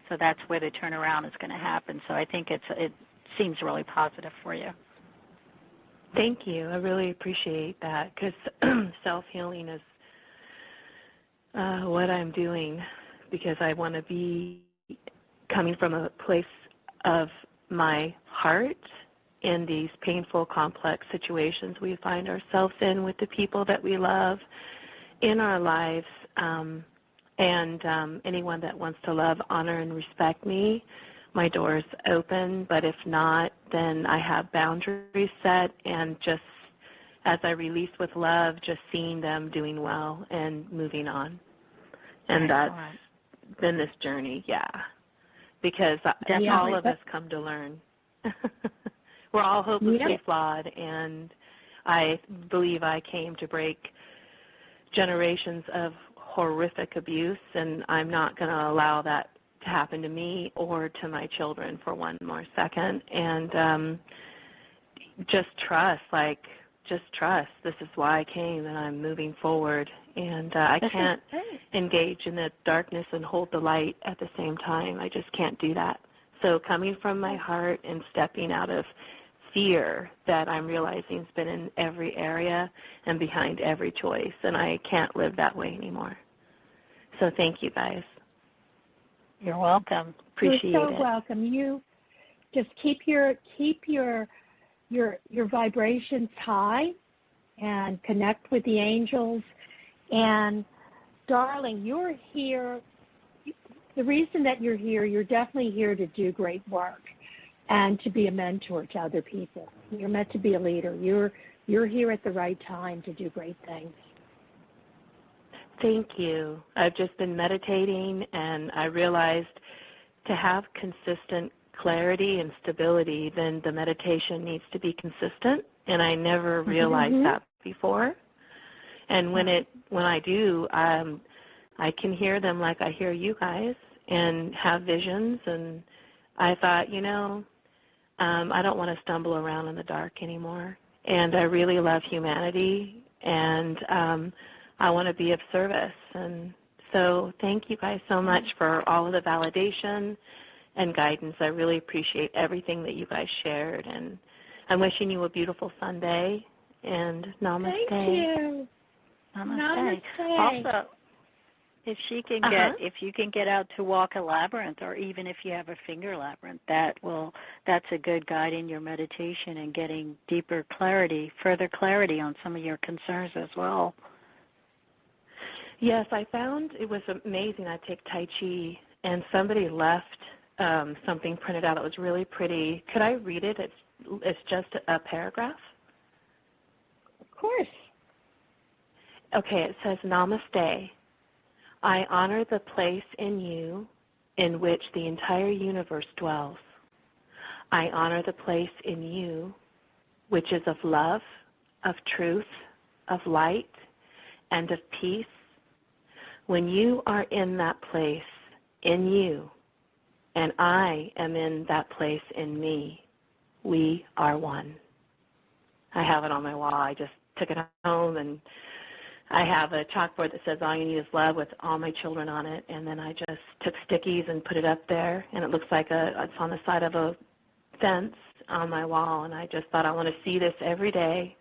B: So that's where the turnaround is going to happen. So I think it seems really positive for you.
D: Thank you. I really appreciate that, because self-healing is what I'm doing, because I want to be coming from a place of my heart in these painful, complex situations we find ourselves in with the people that we love in our lives, and anyone that wants to love, honor, and respect me. My door's open, but if not, then I have boundaries set, and just as I release with love, just seeing them doing well and moving on. And that's been this journey, because all of us come to learn. We're all hopelessly flawed, and I believe I came to break generations of horrific abuse, and I'm not going to allow that to happen to me or to my children for one more second. And just trust, this is why I came, and I'm moving forward. And I can't engage in the darkness and hold the light at the same time. I just can't do that. So coming from my heart and stepping out of fear that I'm realizing has been in every area and behind every choice, and I can't live that way anymore. So thank you, guys.
B: You're welcome. Appreciate it.
A: You're so welcome. You just keep your vibrations high and connect with the angels. And darling, you're here. The reason that you're here, you're definitely here to do great work and to be a mentor to other people. You're meant to be a leader. You're here at the right time to do great things.
D: Thank you. I've just been meditating, and I realized to have consistent clarity and stability, then the meditation needs to be consistent, and I never realized that before. And when I do, I can hear them like I hear you guys and have visions, and I thought, I don't want to stumble around in the dark anymore, and I really love humanity, and I want to be of service. And so thank you guys so much for all of the validation and guidance. I really appreciate everything that you guys shared, and I'm wishing you a beautiful Sunday, and namaste.
A: Thank you.
B: Namaste. Also, if you can get out to walk a labyrinth, or even if you have a finger labyrinth, that's a good guide in your meditation and getting deeper clarity, further clarity on some of your concerns as well.
D: Yes, I found it was amazing. I take Tai Chi, and somebody left something printed out that was really pretty. Could I read it? It's just a paragraph.
A: Of course.
D: Okay, it says, Namaste. I honor the place in you in which the entire universe dwells. I honor the place in you which is of love, of truth, of light, and of peace. When you are in that place in you, and I am in that place in me, we are one. I have it on my wall. I just took it home, and I have a chalkboard that says all you need is love with all my children on it, and then I just took stickies and put it up there, and it looks like it's on the side of a fence on my wall, and I just thought I want to see this every day.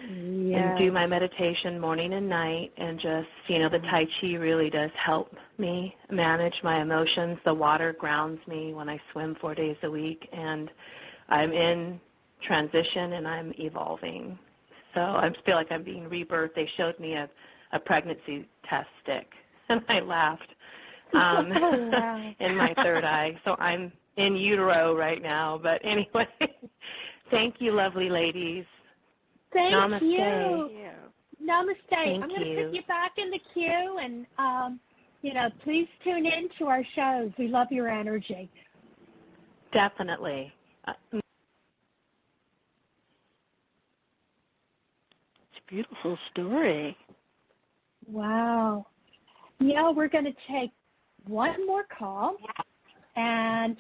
D: And do my meditation morning and night, and just, the Tai Chi really does help me manage my emotions. The water grounds me when I swim 4 days a week, and I'm in transition and I'm evolving. So I feel like I'm being rebirthed. They showed me a pregnancy test stick, and I laughed in my third eye. So I'm in utero right now. But anyway, thank you, lovely ladies.
A: Thank you.
D: Namaste.
A: Namaste.
D: I'm
A: going to put you back in the queue, and, please tune in to our shows. We love your energy.
D: Definitely.
B: It's a beautiful story.
A: Wow. We're going to take one more call, and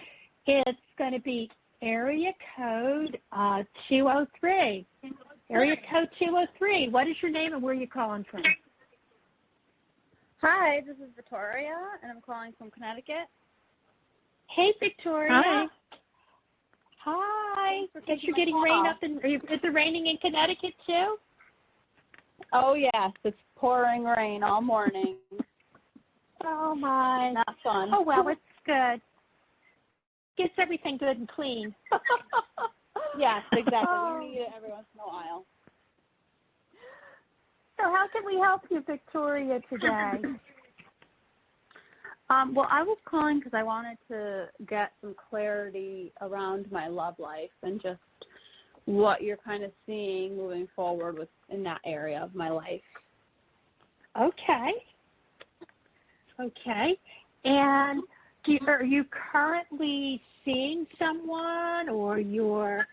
A: it's going to be area code 203. Area code 203. What is your name and where are you calling from?
E: Hi, this is Victoria, and I'm calling from Connecticut.
A: Hey, Victoria.
B: Hi.
A: Hi. Guess you're getting
E: call.
A: rain up in. Is it raining in Connecticut too?
E: Oh, yes, it's pouring rain all morning.
A: Oh my.
E: Not fun.
A: Oh well, it's good. Gets everything good and clean.
E: Yes, exactly. We need it every once in a while.
A: So how can we help you, Victoria, today?
E: Well, I was calling because I wanted to get some clarity around my love life and just what you're kind of seeing moving forward with in that area of my life.
A: Okay. Okay. And are you currently seeing someone, or you're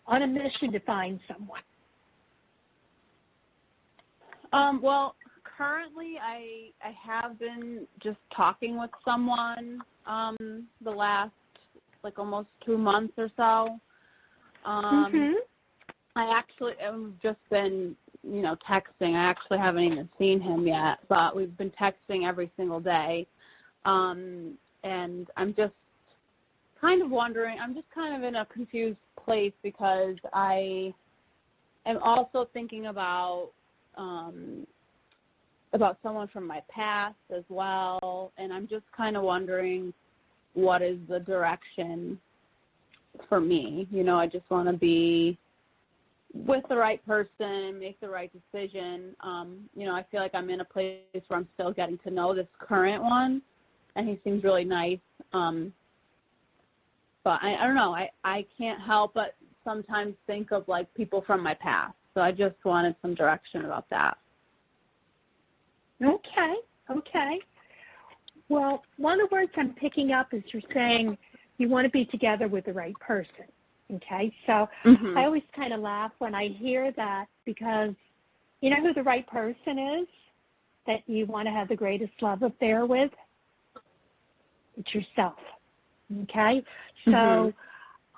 A: on a mission to find someone?
E: Well, currently I have been just talking with someone the last almost 2 months or so. I actually have just been, texting. I actually haven't even seen him yet, but we've been texting every single day. And I'm just kind of wondering, I'm just kind of in a confused place because I am also thinking about someone from my past as well, and I'm just kind of wondering what is the direction for me. I just want to be with the right person, make the right decision. I feel like I'm in a place where I'm still getting to know this current one, and he seems really nice. But I don't know, I can't help but sometimes think of people from my past. So I just wanted some direction about that.
A: Okay. Well, one of the words I'm picking up is you're saying you want to be together with the right person. Okay, so I always kind of laugh when I hear that, because you know who the right person is that you want to have the greatest love affair with? It's yourself. Okay, so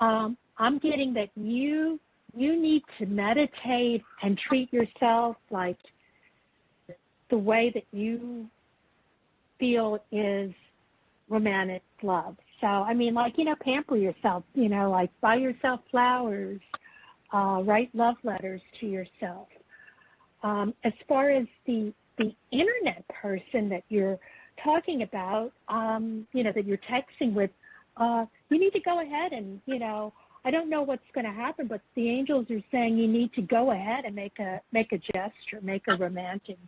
A: I'm getting that you need to meditate and treat yourself like the way that you feel is romantic love. So, pamper yourself, buy yourself flowers, write love letters to yourself. As far as the internet person that you're talking about, that you're texting with, you need to go ahead and, I don't know what's going to happen, but the angels are saying you need to go ahead and make a gesture, make a romantic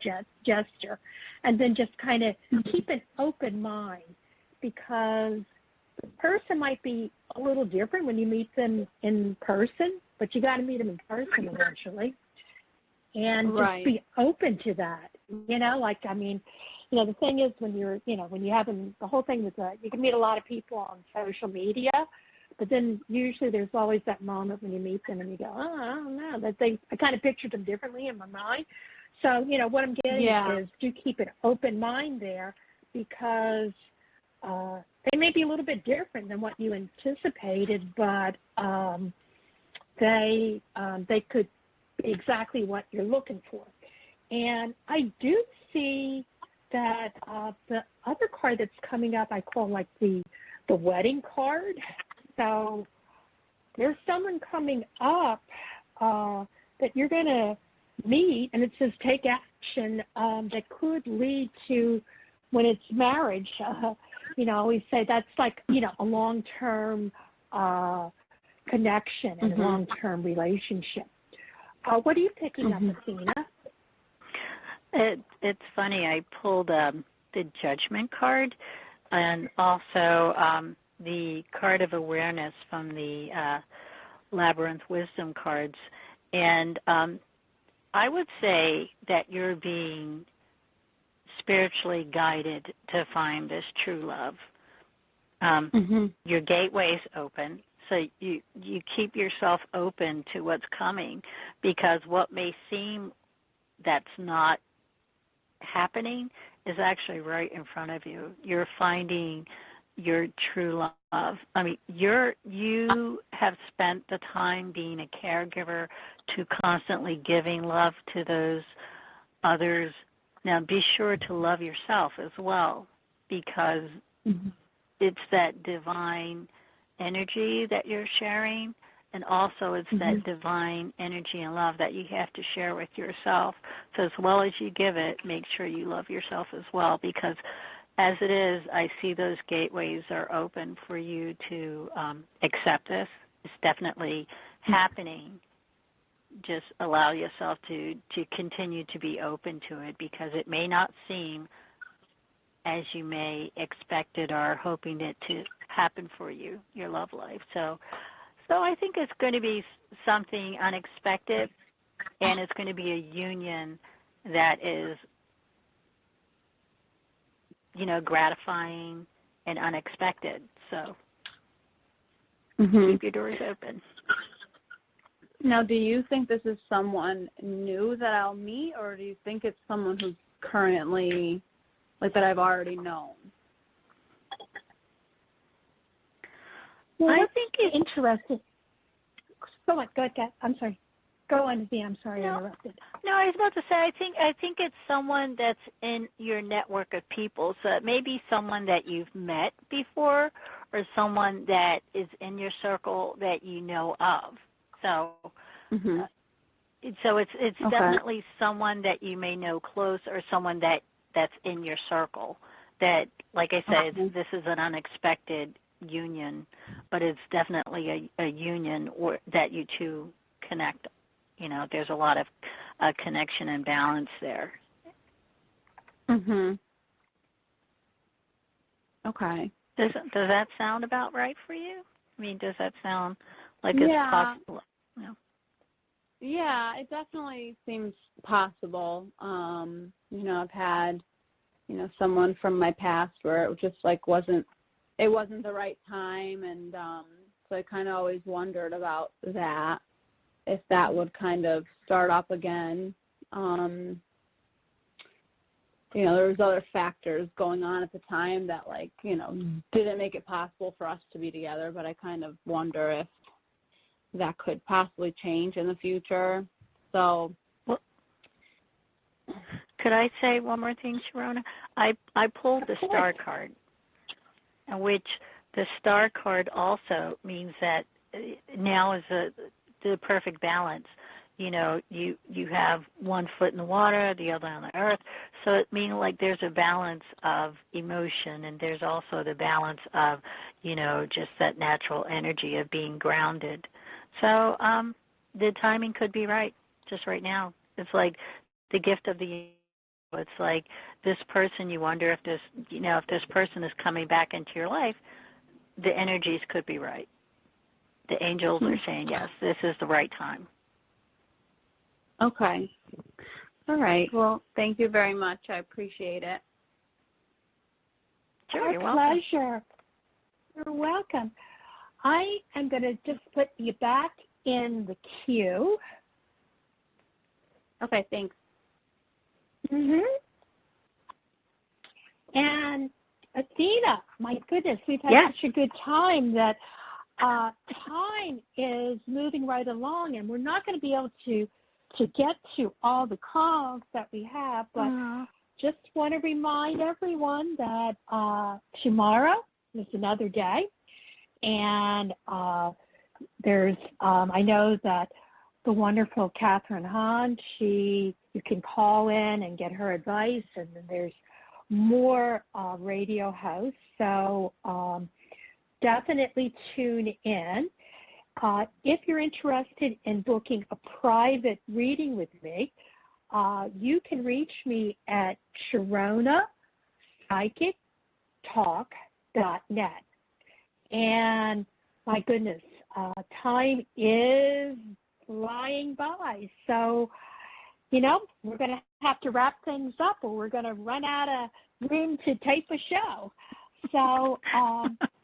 A: gesture, and then just kind of keep an open mind, because the person might be a little different when you meet them in person, but you got to meet them in person eventually, and just be open to that. The thing is, when you're having the whole thing with you can meet a lot of people on social media. But then usually there's always that moment when you meet them and you go, I don't know. I kind of pictured them differently in my mind. So, what I'm getting is do keep an open mind there, because they may be a little bit different than what you anticipated, but they could be exactly what you're looking for. And I do see that the other card that's coming up I call the wedding card. So there's someone coming up that you're going to meet, and it says take action that could lead to, when it's marriage, I always say that's a long-term connection and a long-term relationship. What are you picking up, Athena?
B: It's funny. I pulled the Judgment card, and also the card of awareness from the Labyrinth Wisdom cards. And I would say that you're being spiritually guided to find this true love. Your gateway's open, so you keep yourself open to what's coming, because what may seem that's not happening is actually right in front of you. You're finding your true love. You have spent the time being a caregiver to constantly giving love to those others Now, be sure to love yourself as well, because it's that divine energy that you're sharing, and also it's that divine energy and love that you have to share with yourself. So as well as you give it, make sure you love yourself as well, because as it is, I see those gateways are open for you to accept this. It's definitely happening. Just allow yourself to continue to be open to it, because it may not seem as you may expect it or hoping it to happen for you, your love life. So I think it's going to be something unexpected, and it's going to be a union that is, gratifying and unexpected. So keep your doors open.
E: Now, do you think this is someone new that I'll meet, or do you think it's someone who's currently, that I've already known?
A: Well, I think it's interesting. Go ahead. I'm sorry. Go on, Z. I'm sorry I interrupted.
B: No, I was about to say, I think it's someone that's in your network of people. So it may be someone that you've met before, or someone that is in your circle that you know of. So, so it's definitely someone that you may know close, or someone that's in your circle. That, like I said, this is an unexpected union, but it's definitely a union that you two connect. There's a lot of connection and balance there.
E: Okay.
B: Does that sound about right for you? I mean, does that sound like it's possible?
E: Yeah, it definitely seems possible. I've had, someone from my past where it just wasn't the right time, and so I kind of always wondered about that, if that would kind of start up again. There was other factors going on at the time that didn't make it possible for us to be together, but I kind of wonder if that could possibly change in the future. So,
B: could I say one more thing, Sharonah? I pulled the star card, in which the star card also means that now is the perfect balance. You have one foot in the water, the other on the earth. So it means there's a balance of emotion, and there's also the balance of, just that natural energy of being grounded. So the timing could be right, just right now. It's like the gift of the. It's like this person. You wonder if this person is coming back into your life. The energies could be right. The angels are saying yes, this is the right time.
E: Okay. All right. Well, thank you very much. I appreciate it.
B: Sure, you're welcome.
A: Pleasure. You're welcome. I am going to just put you back in the queue.
E: Okay, thanks.
A: And Athena, my goodness, we've had such a good time that time is moving right along, and we're not going to be able to get to all the calls that we have, but just want to remind everyone that tomorrow is another day, and there's I know that the wonderful Catherine Hahn, you can call in and get her advice, and then there's more radio hosts, so definitely tune in. If you're interested in booking a private reading with me, you can reach me at SharonahPsychicTalk.net. And my goodness, time is flying by. So, we're going to have to wrap things up, or we're going to run out of room to tape a show. So,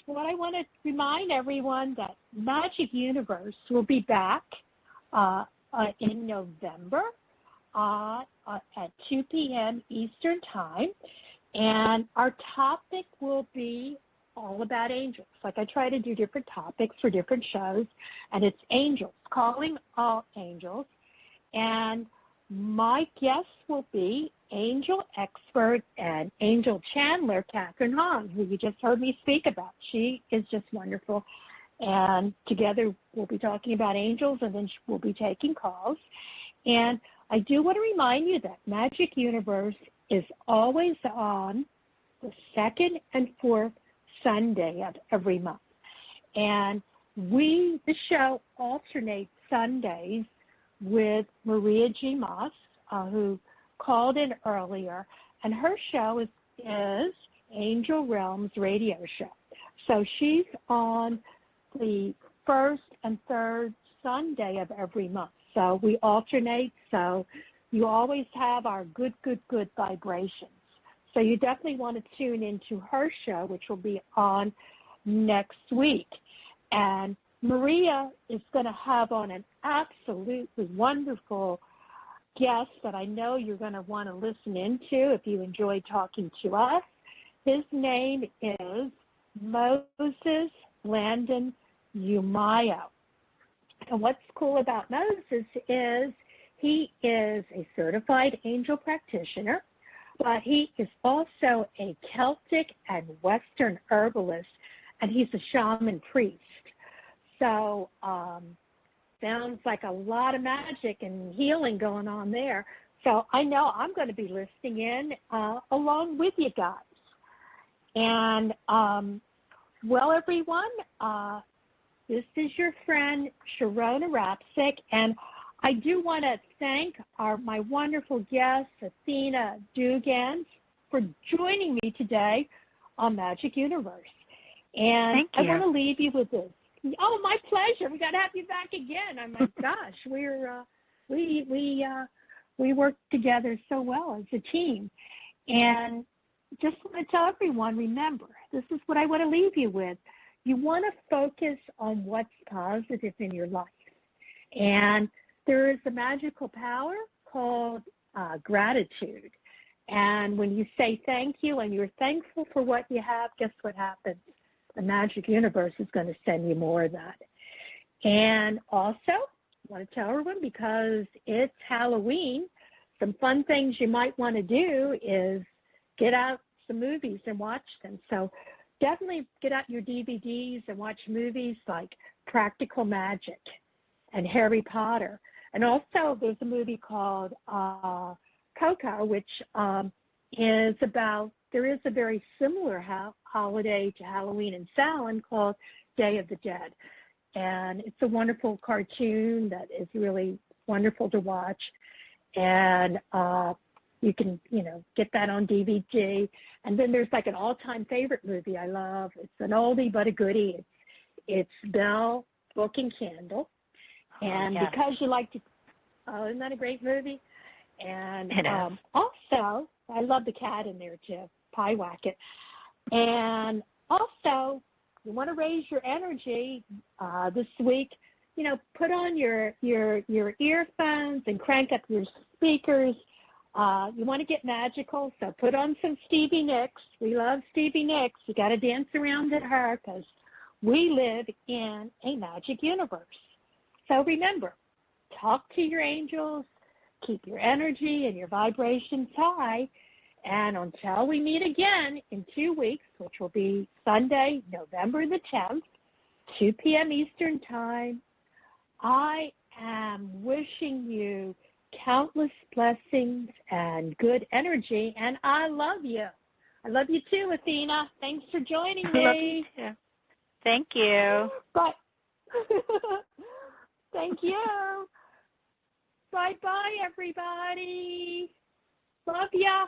A: what I want to remind everyone that Magic Universe will be back in November at 2 p.m. Eastern Time, and our topic will be all about angels. I try to do different topics for different shows, and it's angels, calling all angels. And my guests will be angel expert and angel channeler Catherine Hahn, who you just heard me speak about. She is just wonderful. And together we'll be talking about angels, and then we'll be taking calls. And I do want to remind you that Magic Universe is always on the second and fourth Sunday of every month. And the show alternates Sundays with Maria G. Moss, who called in earlier, and her show is Angel Realms Radio Show. So she's on the first and third Sunday of every month. So we alternate, so you always have our good vibrations. So you definitely want to tune into her show, which will be on next week. And Maria is going to have on an absolutely wonderful guest that I know you're going to want to listen into if you enjoy talking to us. His name is Moses Landon Umayo. And what's cool about Moses is he is a certified angel practitioner, but he is also a Celtic and Western herbalist, and he's a shaman priest. So sounds like a lot of magic and healing going on there. So I know I'm going to be listening in along with you guys. And, well, everyone, this is your friend Sharonah Rapseik, and I do want to thank my wonderful guest, Athena Dugan, for joining me today on Magic Universe. And
B: Thank you.
A: I want to leave you with this. Oh, my pleasure. We got to have you back again. Oh my gosh, we work together so well as a team. And just want to tell everyone, remember, this is what I want to leave you with. You want to focus on what's positive in your life. And there is a magical power called gratitude. And when you say thank you and you're thankful for what you have, guess what happens? The Magic Universe is going to send you more of that. And also, I want to tell everyone, because it's Halloween, some fun things you might want to do is get out some movies and watch them. So definitely get out your DVDs and watch movies like Practical Magic and Harry Potter. And also there's a movie called Coco, which is about, there is a very similar holiday to Halloween and Samhain called Day of the Dead. And it's a wonderful cartoon that is really wonderful to watch. And you can, get that on DVD. And then there's like an all-time favorite movie I love. It's an oldie but a goodie. It's Belle, Book and Candle. And
B: yes.
A: because you like to, isn't that a great movie? And
B: It is.
A: also, I love the cat in there too, Pie Wacket. And also, you want to raise your energy this week. Put on your earphones and crank up your speakers. You want to get magical, so put on some Stevie Nicks. We love Stevie Nicks. You got to dance around at her because we live in a magic universe. So remember, talk to your angels, keep your energy and your vibrations high, and until we meet again in 2 weeks, which will be Sunday, November the 10th, 2 p.m. Eastern Time, I am wishing you countless blessings and good energy, and I love you. I love you too, Athena. Thanks for joining me.
B: I love you too. Thank you.
A: Bye. Thank you. Bye-bye, everybody. Love ya.